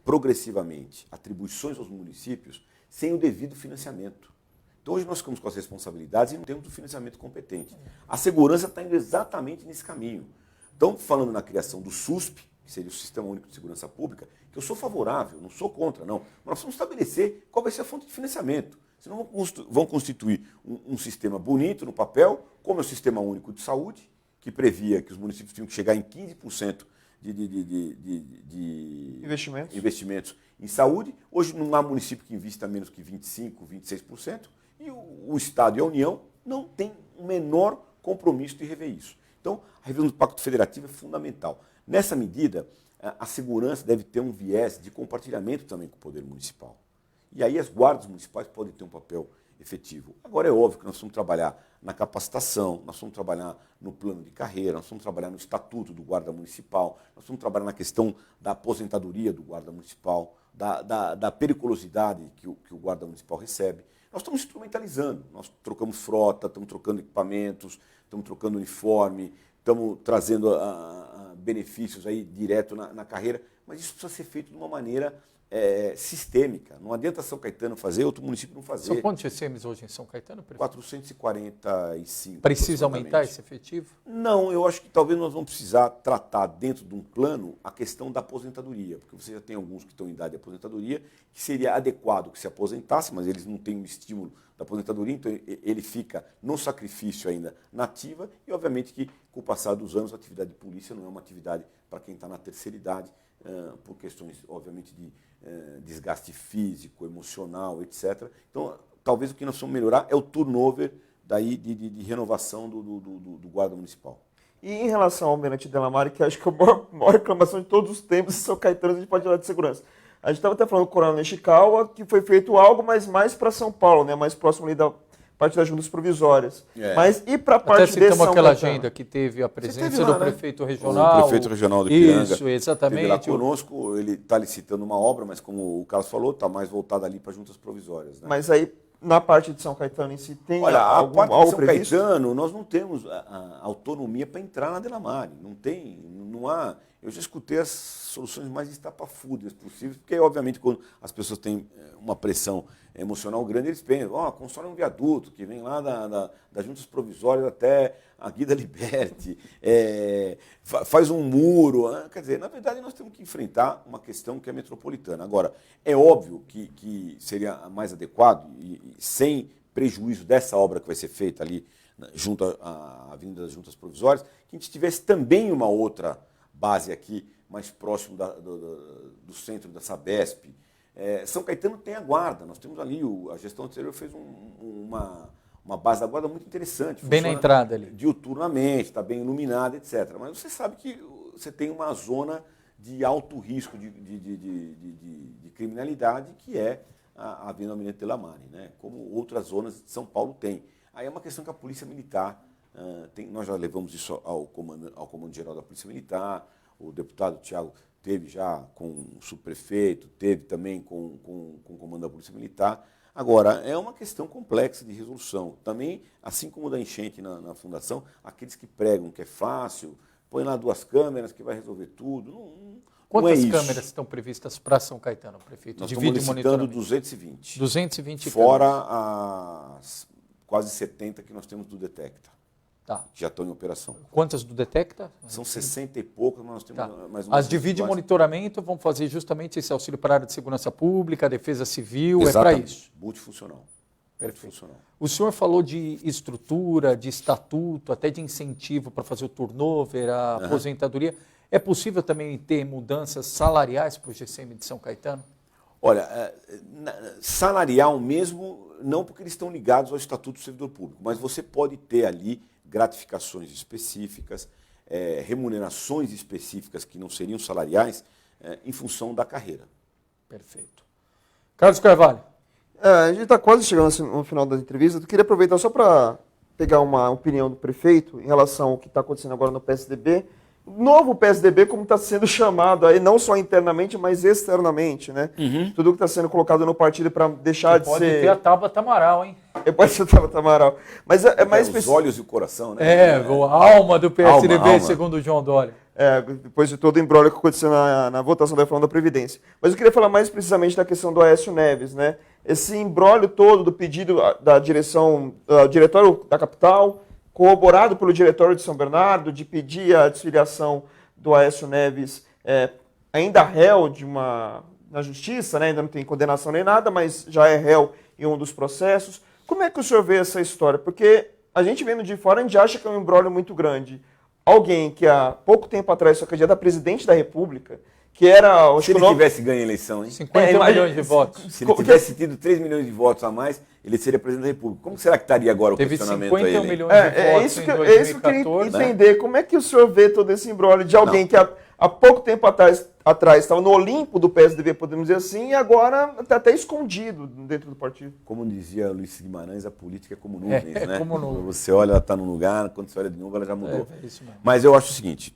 progressivamente atribuições aos municípios sem o devido financiamento. Então hoje nós ficamos com as responsabilidades e não temos o financiamento competente. A segurança está indo exatamente nesse caminho. Então, falando na criação do SUSP, que seria o Sistema Único de Segurança Pública, que eu sou favorável, não sou contra, não. Mas nós precisamos estabelecer qual vai ser a fonte de financiamento. Senão vão constituir um sistema bonito no papel, como é o Sistema Único de Saúde, que previa que os municípios tinham que chegar em 15% de investimentos em saúde. Hoje não há município que invista menos que 25%, 26%, e o Estado e a União não têm o menor compromisso de rever isso. Então, a revisão do Pacto Federativo é fundamental. Nessa medida, a segurança deve ter um viés de compartilhamento também com o poder municipal. E aí as guardas municipais podem ter um papel efetivo. Agora é óbvio que nós vamos trabalhar na capacitação, nós vamos trabalhar no plano de carreira, nós vamos trabalhar no estatuto do guarda municipal, nós vamos trabalhar na questão da aposentadoria do guarda municipal, da periculosidade que o guarda municipal recebe. Nós estamos instrumentalizando, nós trocamos frota, estamos trocando equipamentos, estamos trocando uniforme, estamos trazendo benefícios aí direto na carreira, mas isso precisa ser feito de uma maneira sistêmica. Não adianta São Caetano fazer, outro município não fazer. São quantos GCMs hoje em São Caetano, prefeito? 445. Precisa aumentar esse efetivo? Não, eu acho que talvez nós vamos precisar tratar dentro de um plano a questão da aposentadoria, porque você já tem alguns que estão em idade de aposentadoria, que seria adequado que se aposentasse, mas eles não têm o estímulo da aposentadoria, então ele fica no sacrifício ainda na ativa, e obviamente que com o passar dos anos a atividade de polícia não é uma atividade para quem está na terceira idade, por questões, obviamente, de desgaste físico, emocional, etc. Então, talvez o que nós vamos melhorar é o turnover daí de renovação do guarda municipal. E em relação ao Almirante Delamare, que acho que é a maior reclamação de todos os tempos, São Caetano, a gente pode falar de segurança. A gente estava até falando com o Coronel Nishikawa, que foi feito algo, mas mais para São Paulo, né? Mais próximo ali da parte das juntas provisórias. Mas e para a parte de São Caetano? Até aquela agenda que teve a presença do prefeito regional. O prefeito regional de Piranga. Isso, exatamente. Esteve lá conosco, ele está licitando uma obra, mas como o Carlos falou, está mais voltado ali para juntas provisórias. Né? Mas aí, na parte de São Caetano em si, tem a parte de São previsto? Caetano, nós não temos a autonomia para entrar na Delamare. Não há. Eu já escutei as soluções mais estapafúrdias possíveis, porque, obviamente, quando as pessoas têm uma pressão emocional grande, eles pensam, constrói um viaduto que vem lá das juntas provisórias até a Guida Liberty, faz um muro. Quer dizer, na verdade, nós temos que enfrentar uma questão que é metropolitana. Agora, é óbvio que seria mais adequado, e sem prejuízo dessa obra que vai ser feita ali junto à Avenida das Juntas Provisórias, que a gente tivesse também uma outra base aqui, mais próximo do centro da Sabesp. São Caetano tem a guarda, nós temos ali, a gestão anterior fez uma base da guarda muito interessante. Bem na entrada ali. Diuturnamente, está bem iluminada, etc. Mas você sabe que você tem uma zona de alto risco de criminalidade, que é a Avenida Almirante de la Mare, né? Como outras zonas de São Paulo têm. Aí é uma questão que a Polícia Militar nós já levamos isso ao Comando Geral da Polícia Militar, o deputado Tiago teve já com o subprefeito, teve também com o comando da Polícia Militar. Agora, é uma questão complexa de resolução. Também, assim como da enchente na fundação, aqueles que pregam que é fácil, põe lá 2 câmeras que vai resolver tudo. Quantas não é câmeras estão previstas para São Caetano, prefeito? Nós Divide estamos licitando 220. 220 fora câmeras. as quase 70 que nós temos do Detecta. Tá. Que já estão em operação. Quantas do Detecta? São 60 e poucas, mas nós temos mais As de vídeo monitoramento vão fazer justamente esse auxílio para a área de segurança pública, defesa civil, exatamente. É para isso. Multifuncional. Perfeito. Multifuncional. O senhor falou de estrutura, de estatuto, até de incentivo para fazer o turnover, a aposentadoria. É possível também ter mudanças salariais para o GCM de São Caetano? Olha, salarial mesmo, não, porque eles estão ligados ao Estatuto do Servidor Público, mas você pode ter ali gratificações específicas, remunerações específicas que não seriam salariais em função da carreira. Perfeito. Carlos Carvalho. A gente está quase chegando no final da entrevista. Eu queria aproveitar só para pegar uma opinião do prefeito em relação ao que está acontecendo agora no PSDB. Novo PSDB, como está sendo chamado aí, não só internamente, mas externamente, né? Tudo que está sendo colocado no partido para deixar de Pode ser... ter a Tabata Amaral, hein? Pode ser a Tabata Amaral. Mas é mais Os olhos e o coração, né? A alma do PSDB, Alma. segundo o João Dória. Depois de todo o imbróglio que aconteceu na votação da reforma da Previdência. Mas eu queria falar mais precisamente da questão do Aécio Neves, né? Esse imbróglio todo do pedido da direção, do diretório da capital, corroborado pelo diretório de São Bernardo, de pedir a desfiliação do Aécio Neves, ainda réu na justiça, né? Ainda não tem condenação nem nada, mas já é réu em um dos processos. Como é que o senhor vê essa história? Porque a gente vendo de fora, a gente acha que é um imbróglio muito grande. Alguém que há pouco tempo atrás só candidato a presidente da República, que era... Se ele tivesse ganho a eleição, hein? 50 milhões de votos. Se ele tivesse tido 3 milhões de votos a mais, ele seria presidente da República. Como será que estaria agora o Teve questionamento a 50 ele? milhões de votos em 2014. É isso que eu queria entender. Como é que o senhor vê todo esse imbróglio de alguém que há pouco tempo atrás estava no Olimpo do PSDB, podemos dizer assim, e agora está até escondido dentro do partido? Como dizia Luiz Guimarães, a política é como nuvens, né? Como nuvens. Você olha, ela está num lugar, quando você olha de novo, ela já mudou. É isso mesmo. Mas eu acho o seguinte,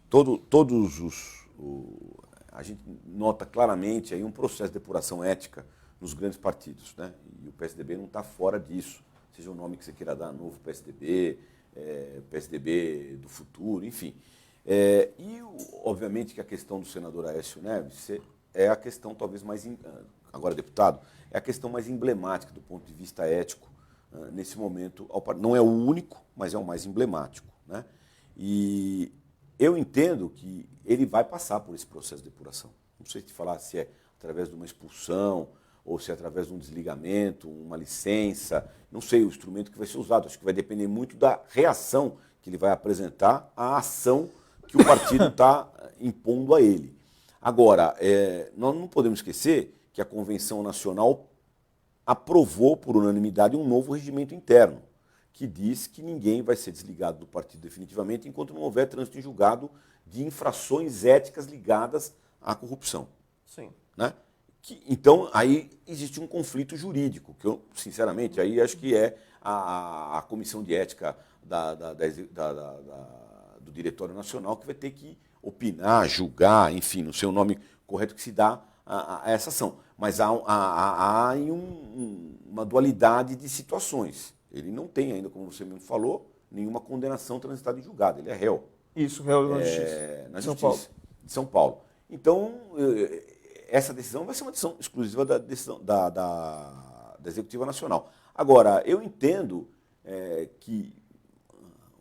a gente nota claramente aí um processo de depuração ética nos grandes partidos, né? E o PSDB não está fora disso, seja o nome que você queira dar, novo PSDB, PSDB do futuro, enfim. Obviamente que a questão do senador Aécio Neves é a questão talvez mais, agora deputado, é a questão mais emblemática do ponto de vista ético nesse momento. Não é o único, mas é o mais emblemático, né? E eu entendo que ele vai passar por esse processo de depuração. Não sei te falar se é através de uma expulsão ou se é através de um desligamento, uma licença, não sei o instrumento que vai ser usado. Acho que vai depender muito da reação que ele vai apresentar à ação que o partido está impondo a ele. Agora, nós não podemos esquecer que a Convenção Nacional aprovou por unanimidade um novo regimento interno, que diz que ninguém vai ser desligado do partido definitivamente enquanto não houver trânsito em julgado de infrações éticas ligadas à corrupção. Sim. Né? Então, aí existe um conflito jurídico, que eu, sinceramente, aí acho que é a Comissão de Ética do Diretório Nacional que vai ter que opinar, julgar, enfim, no seu nome correto que se dá a essa ação. Mas há uma dualidade de situações. Ele não tem ainda, como você mesmo falou, nenhuma condenação transitada em julgado. Ele é réu. Isso, réu na Justiça. Na Justiça de São Paulo. Então, essa decisão vai ser uma decisão exclusiva da Executiva Nacional. Agora, eu entendo que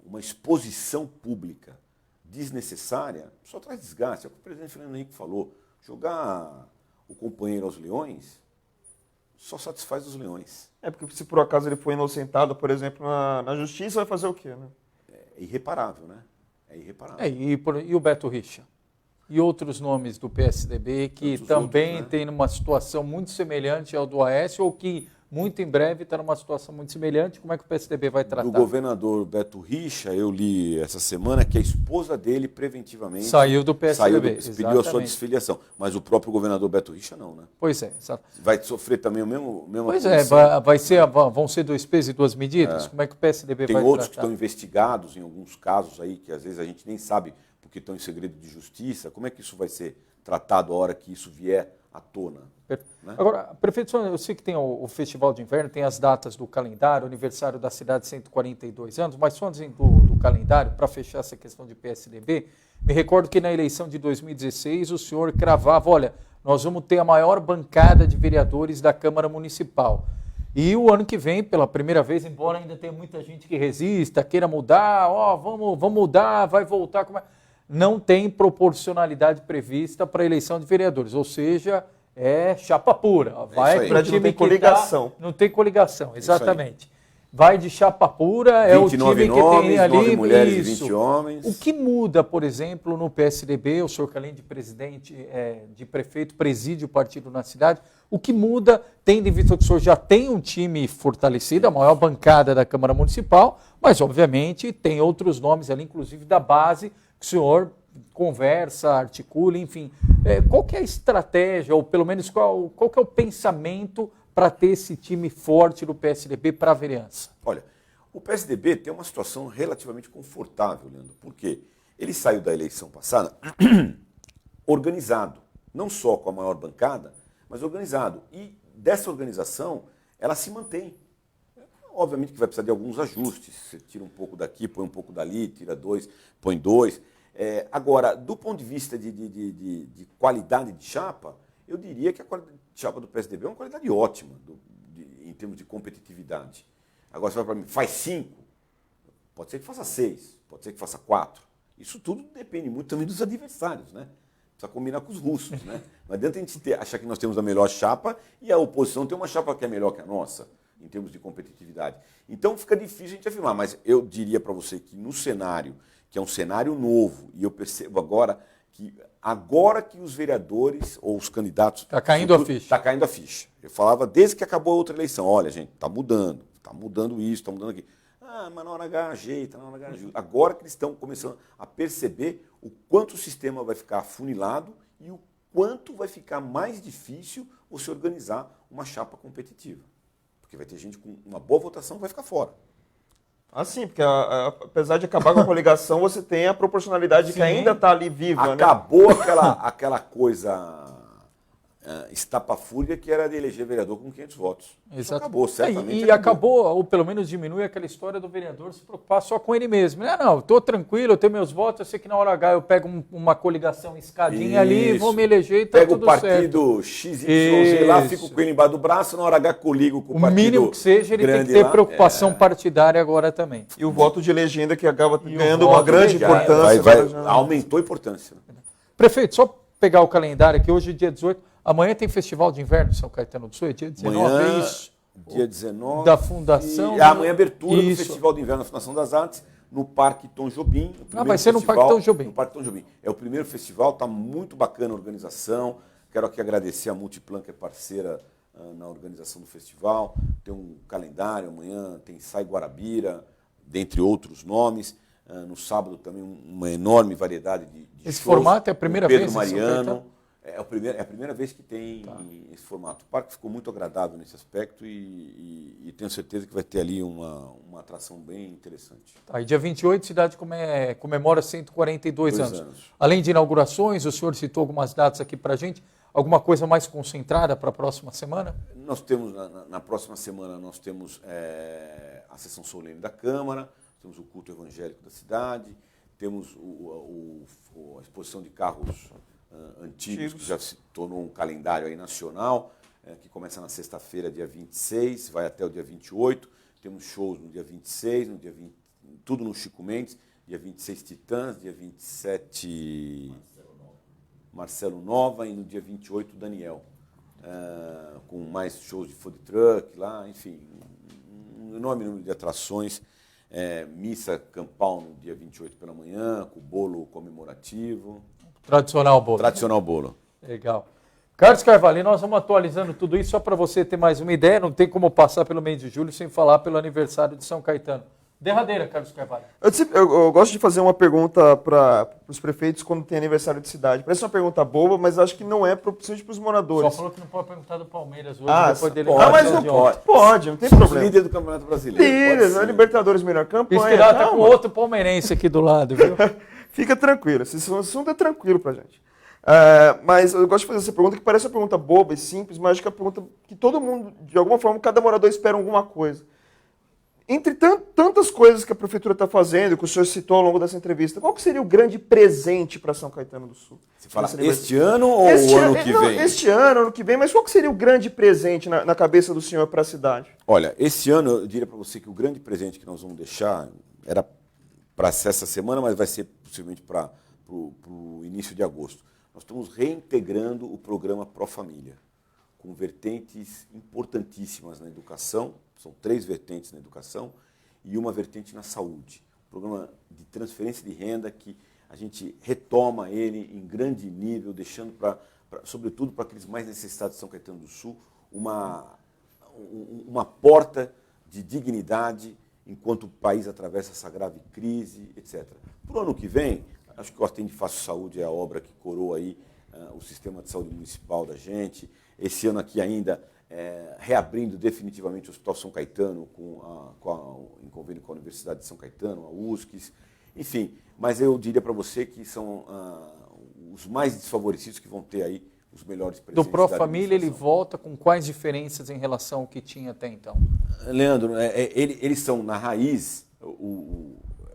uma exposição pública desnecessária só traz desgaste. É o que o presidente Fernando Henrique falou. Jogar o companheiro aos leões só satisfaz os leões. Porque se por acaso ele for inocentado, por exemplo, na justiça, vai fazer o quê, né? É irreparável, né? É irreparável. E o Beto Richa? E outros nomes do PSDB que Tantos também outros, né? têm uma situação muito semelhante ao do Aécio, ou que muito em breve está numa situação muito semelhante. Como é que o PSDB vai tratar? Do governador Beto Richa, eu li essa semana que a esposa dele preventivamente Saiu do PSDB, pediu a sua exatamente. desfiliação. Mas o próprio governador Beto Richa não, né? Pois é, exato. Vai sofrer também o mesmo Pois é, punição. vão ser dois pesos e duas medidas? Como é que o PSDB Tem vai outros que tratar? estão investigados em alguns casos aí, que às vezes a gente nem sabe porque estão em segredo de justiça. Como é que isso vai ser tratado a hora que isso vier à tona? Né? Agora, prefeito, eu sei que tem o Festival de Inverno, tem as datas do calendário, aniversário da cidade, 142 anos, mas só antes do calendário, para fechar essa questão de PSDB, me recordo que na eleição de 2016 o senhor cravava, olha, nós vamos ter a maior bancada de vereadores da Câmara Municipal. E o ano que vem, pela primeira vez, embora ainda tenha muita gente que resista, queira mudar, vamos mudar, vai voltar, não tem proporcionalidade prevista para a eleição de vereadores, ou seja, é chapa pura. Vai para time não tem coligação. Não tem coligação, exatamente. Vai de chapa pura, é o time que tem ali. 9 mulheres e 20 homens. O que muda, por exemplo, no PSDB, o senhor que além de presidente, de prefeito, preside o partido na cidade, o que muda, tendo em vista que o senhor já tem um time fortalecido, a maior bancada da Câmara Municipal, mas obviamente tem outros nomes ali, inclusive da base, que o senhor conversa, articula, enfim. Qual que é a estratégia, ou pelo menos qual que é o pensamento para ter esse time forte do PSDB para a vereança? Olha, o PSDB tem uma situação relativamente confortável, Leandro, porque ele saiu da eleição passada organizado, não só com a maior bancada, mas organizado. E dessa organização, ela se mantém. Obviamente que vai precisar de alguns ajustes, você tira um pouco daqui, põe um pouco dali, tira 2, põe 2. Agora, do ponto de vista de qualidade de chapa, eu diria que a qualidade de chapa do PSDB é uma qualidade ótima, em termos de competitividade. Agora, você vai para mim, faz 5, pode ser que faça 6, pode ser que faça 4. Isso tudo depende muito também dos adversários, né? Precisa combinar com os russos, né? Não adianta a gente achar que nós temos a melhor chapa e a oposição tem uma chapa que é melhor que a nossa, em termos de competitividade. Então fica difícil a gente afirmar, mas eu diria para você que no cenário, que é um cenário novo, e eu percebo agora que os vereadores ou os candidatos... Está caindo a ficha. Está caindo a ficha. Eu falava desde que acabou a outra eleição, olha gente, está mudando isso, está mudando aquilo. Mas na hora H ajeita, na hora H ajuda. Agora que eles estão começando a perceber o quanto o sistema vai ficar afunilado e o quanto vai ficar mais difícil você organizar uma chapa competitiva. Porque vai ter gente com uma boa votação que vai ficar fora. Sim, porque apesar de acabar com a coligação, você tem a proporcionalidade que ainda está ali viva. Acabou, né? aquela coisa estapafúrdia que era de eleger vereador com 500 votos. Isso acabou, certamente. E acabou, ou pelo menos diminui aquela história do vereador se preocupar só com ele mesmo. Não, estou tranquilo, eu tenho meus votos, eu sei que na hora H eu pego uma coligação escadinha ali, vou me eleger e tá tudo certo. Pega o partido XYZ lá, fico com ele embaixo do braço, na hora H coligo com o partido. O mínimo que seja, ele tem que ter preocupação partidária agora também. E o voto de legenda que acaba ganhando uma grande importância. Aumentou a importância. Prefeito, só pegar o calendário aqui, hoje é dia 18, amanhã tem Festival de Inverno em São Caetano do Sul, é dia 19, amanhã, é isso? Dia 19. Da Fundação... Amanhã abertura do Festival de Inverno da Fundação das Artes, no Parque Tom Jobim. Vai ser no Parque Tom Jobim. No Parque Tom Jobim. É o primeiro festival, está muito bacana a organização. Quero aqui agradecer a Multiplan, que é parceira na organização do festival. Tem um calendário, amanhã tem Sai Guarabira, dentre outros nomes. No sábado também uma enorme variedade de Esse shows. formato é a primeira Pedro vez? Mariano. É a primeira vez que tem esse formato. O parque ficou muito agradável nesse aspecto e tenho certeza que vai ter ali uma atração bem interessante. E dia 28, a cidade comemora 142 anos. Além de inaugurações, o senhor citou algumas datas aqui para a gente. Alguma coisa mais concentrada para a próxima semana? Nós temos, na próxima semana, nós temos a sessão solene da Câmara, temos o culto evangélico da cidade, temos a exposição de carros antigos, que já se tornou um calendário aí nacional, que começa na sexta-feira, dia 26, vai até o dia 28. Temos shows no dia 26, no dia 20, tudo no Chico Mendes, dia 26 Titãs, dia 27 Marcelo Nova e no dia 28 Daniel. com mais shows de food truck lá, enfim, um enorme número de atrações. Missa campal no dia 28 pela manhã, com bolo comemorativo. Tradicional bolo. Tradicional bolo. Legal. Carlos Carvalho, nós vamos atualizando tudo isso só para você ter mais uma ideia. Não tem como passar pelo mês de julho sem falar pelo aniversário de São Caetano. Derradeira, Carlos Carvalho. Eu gosto de fazer uma pergunta para os prefeitos quando tem aniversário de cidade. Parece uma pergunta boba, mas acho que não é principalmente para os moradores. Só falou que não pode perguntar do Palmeiras hoje. Depois dele mas não pode, não tem problema. Líder do Campeonato Brasileiro. Líder, Libertadores, melhor campanha. Pisquirá tá com outro palmeirense aqui do lado, viu? Fica tranquilo, esse assunto é tranquilo pra gente. Mas eu gosto de fazer essa pergunta que parece uma pergunta boba e simples, mas acho que é uma pergunta que todo mundo, de alguma forma, cada morador espera alguma coisa. Entre tantas coisas que a prefeitura está fazendo, que o senhor citou ao longo dessa entrevista, qual que seria o grande presente para São Caetano do Sul? Você fala este ano ou o ano que vem? Este ano que vem, mas qual que seria o grande presente na cabeça do senhor para a cidade? Olha, esse ano eu diria para você que o grande presente que nós vamos deixar era para essa semana, mas vai ser possivelmente para o início de agosto. Nós estamos reintegrando o programa Pro Família, com vertentes importantíssimas na educação, são 3 vertentes na educação e uma vertente na saúde. Um programa de transferência de renda que a gente retoma ele em grande nível, deixando, sobretudo para aqueles mais necessitados de São Caetano do Sul, uma porta de dignidade enquanto o país atravessa essa grave crise, etc. Para o ano que vem, acho que o Atende Fácil Saúde é a obra que coroa aí o sistema de saúde municipal da gente. Esse ano aqui ainda reabrindo definitivamente o Hospital São Caetano em convênio com a Universidade de São Caetano, a USCS, enfim. Mas eu diria para você que são os mais desfavorecidos que vão ter aí os melhores presentes. Do Pro Família ele volta com quais diferenças em relação ao que tinha até então? Leandro, eles são, na raiz,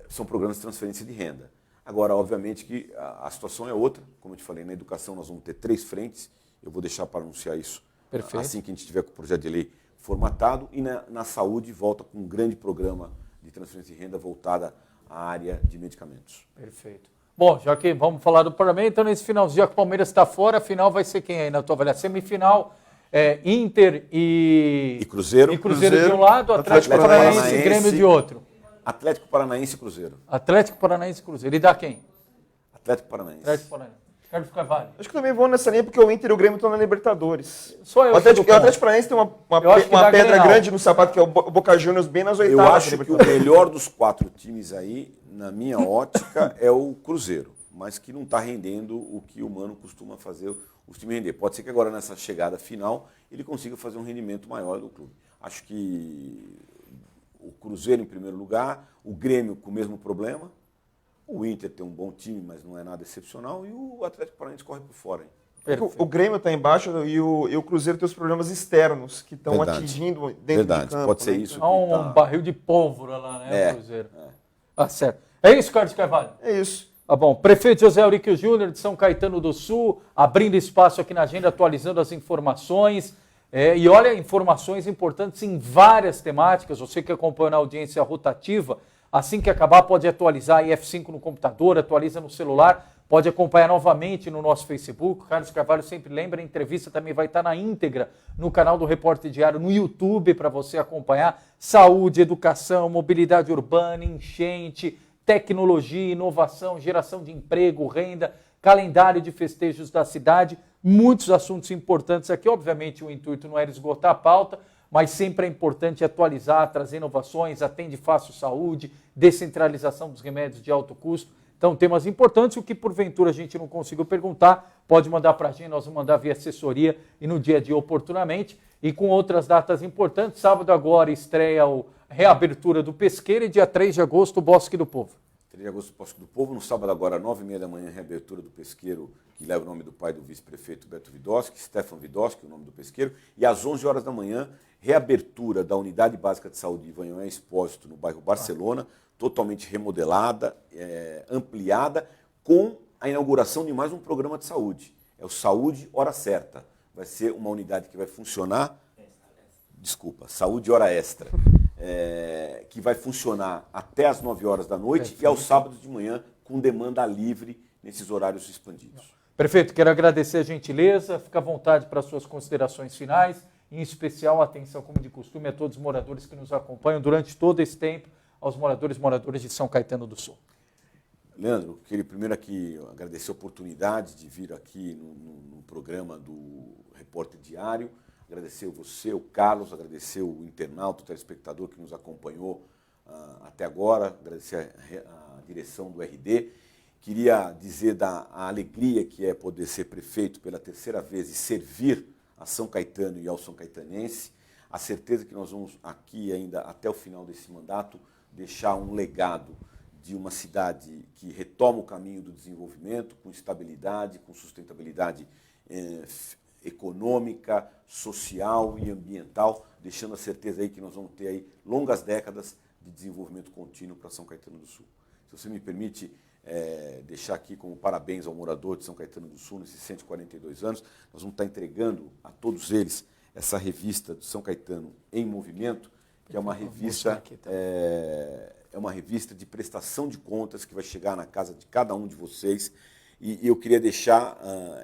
são programas de transferência de renda. Agora, obviamente que a situação é outra. Como eu te falei, na educação nós vamos ter 3 frentes. Eu vou deixar para anunciar isso assim que a gente tiver com o projeto de lei formatado. E na saúde volta com um grande programa de transferência de renda voltada à área de medicamentos. Perfeito. Bom, já que vamos falar do Parlamento, então nesse finalzinho que o Palmeiras está fora, a final vai ser quem aí na tua avaliação? Semifinal, Inter e Cruzeiro. E Cruzeiro de um lado, Atlético Paranaense e Grêmio de outro. Atlético Paranaense e Cruzeiro. Atlético Paranaense e Cruzeiro. E dá quem? Atlético Paranaense. Atlético Paranaense. Carlos Carvalho. Acho que também vou nessa linha porque o Inter e o Grêmio estão na Libertadores. Só eu. O Atlético Paranaense tem uma pedra grande no sapato, que é o Boca Juniors, bem nas oitavas. Eu acho que o melhor dos 4 times aí, na minha ótica, é o Cruzeiro, mas que não está rendendo o que o Mano costuma fazer os times render. Pode ser que agora, nessa chegada final, ele consiga fazer um rendimento maior do clube. Acho que o Cruzeiro em primeiro lugar, o Grêmio com o mesmo problema, o Inter tem um bom time, mas não é nada excepcional, e o Atlético Paranaense corre por fora. O Grêmio está embaixo e o Cruzeiro tem os problemas externos que estão atingindo dentro do campo. Pode ser isso. Há um barril de pólvora lá, né, o Cruzeiro. Ah, certo. É isso, Carlos Carvalho? É isso. Tá bom. Prefeito José Auríquio Júnior de São Caetano do Sul, abrindo espaço aqui na agenda, atualizando as informações. E olha, informações importantes em várias temáticas. Você que acompanha na audiência rotativa, assim que acabar, pode atualizar a F5 no computador, atualiza no celular, pode acompanhar novamente no nosso Facebook. Carlos Carvalho sempre lembra, a entrevista também vai estar na íntegra no canal do Repórter Diário, no YouTube, para você acompanhar. Saúde, educação, mobilidade urbana, enchente, tecnologia, inovação, geração de emprego, renda, calendário de festejos da cidade, muitos assuntos importantes aqui. Obviamente o intuito não era esgotar a pauta, mas sempre é importante atualizar, trazer inovações, Atende Fácil Saúde, descentralização dos remédios de alto custo. Então, temas importantes, o que porventura a gente não conseguiu perguntar, pode mandar para a gente, nós vamos mandar via assessoria e no dia a dia oportunamente. E com outras datas importantes, sábado agora estreia a reabertura do Pesqueiro e dia 3 de agosto o Bosque do Povo. 3 de agosto, Bosque do Povo. No sábado agora, 9h30 da manhã, reabertura do Pesqueiro, que leva o nome do pai do vice-prefeito Beto Vidosky, Stefan Vidosky, o nome do Pesqueiro. E às 11 horas da manhã, reabertura da Unidade Básica de Saúde Ivanhoé Expósito, no bairro Barcelona, totalmente remodelada, ampliada, com a inauguração de mais um programa de saúde. É o Saúde Hora Certa. Vai ser uma unidade que vai funcionar... Saúde Hora Extra. Que vai funcionar até às 9 horas da noite e aos sábados de manhã com demanda livre nesses horários expandidos. Prefeito, quero agradecer a gentileza, fica à vontade para suas considerações finais, em especial atenção, como de costume, a todos os moradores que nos acompanham durante todo esse tempo, aos moradores e moradoras de São Caetano do Sul. Leandro, queria primeiro aqui agradecer a oportunidade de vir aqui no programa do Repórter Diário, agradecer você, o Carlos, agradecer o internauta, o telespectador que nos acompanhou até agora, agradecer a direção do RD. Queria dizer da alegria que é poder ser prefeito pela terceira vez e servir a São Caetano e ao São Caetanense. A certeza que nós vamos aqui ainda até o final desse mandato deixar um legado de uma cidade que retoma o caminho do desenvolvimento com estabilidade, com sustentabilidade econômica, social e ambiental, deixando a certeza aí que nós vamos ter aí longas décadas de desenvolvimento contínuo para São Caetano do Sul. Se você me permite deixar aqui como parabéns ao morador de São Caetano do Sul nesses 142 anos, nós vamos estar entregando a todos eles essa revista do São Caetano em Movimento, que é uma revista de prestação de contas que vai chegar na casa de cada um de vocês. E eu queria deixar,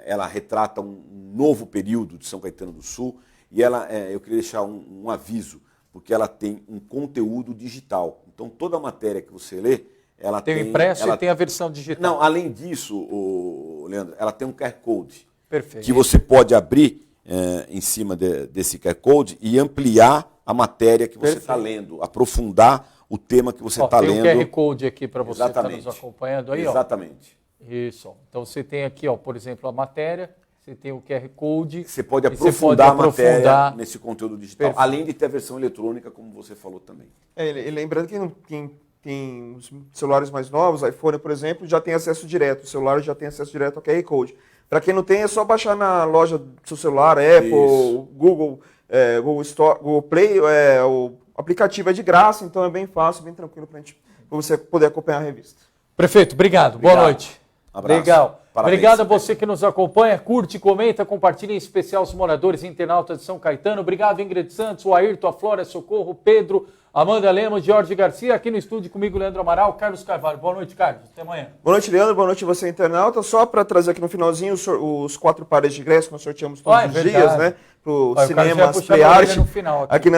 ela retrata um novo período de São Caetano do Sul e eu queria deixar um aviso, porque ela tem um conteúdo digital. Então toda a matéria que você lê, ela tem o impresso e tem a versão digital. Não, além disso, Leandro, ela tem um QR Code. Perfeito. Que você pode abrir em cima desse QR Code e ampliar a matéria que você está lendo, aprofundar o tema que você está lendo. Tem um QR Code aqui para você que está nos acompanhando aí. Exatamente. Ó. Isso. Então você tem aqui, ó, por exemplo, a matéria, você tem o QR Code. Você pode aprofundar a matéria nesse conteúdo digital, além de ter a versão eletrônica, como você falou também. Lembrando que quem tem os celulares mais novos, iPhone, por exemplo, já tem acesso direto. O celular já tem acesso direto ao QR Code. Para quem não tem, é só baixar na loja do seu celular, Apple, Google Store, Google Play. O aplicativo é de graça, então é bem fácil, bem tranquilo para você poder acompanhar a revista. Prefeito, obrigado. Boa noite. Abraço. Legal. Parabéns. Obrigado a você que nos acompanha. Curte, comenta, compartilha, em especial os moradores e internautas de São Caetano. Obrigado, Ingrid Santos, o Ayrton, a Flora, Socorro, Pedro, Amanda Lemos, Jorge Garcia. Aqui no estúdio comigo, Leandro Amaral, Carlos Carvalho. Boa noite, Carlos. Até amanhã. Boa noite, Leandro. Boa noite, você, internauta. Só para trazer aqui no finalzinho os 4 pares de ingressos que nós sorteamos todos os dias, né? Para o cinema Prearte, aqui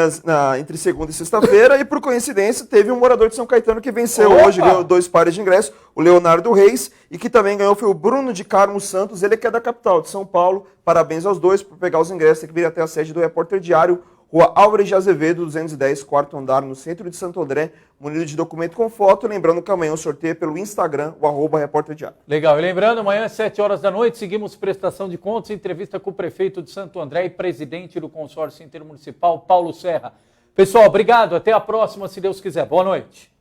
entre segunda e sexta-feira. E, por coincidência, teve um morador de São Caetano que venceu hoje, ganhou 2 pares de ingressos, o Leonardo Reis, e que também ganhou foi o Bruno de Carmo Santos, ele que é da capital de São Paulo. Parabéns aos dois por pegar os ingressos, tem que vir até a sede do Repórter Diário, Rua Álvares de Azevedo, 210, quarto andar, no centro de Santo André, munido de documento com foto. Lembrando que amanhã o sorteio é pelo Instagram, o @Repórter Diário. Legal. E lembrando, amanhã às 7 horas da noite, seguimos prestação de contas, entrevista com o prefeito de Santo André e presidente do consórcio intermunicipal, Paulo Serra. Pessoal, obrigado. Até a próxima, se Deus quiser. Boa noite.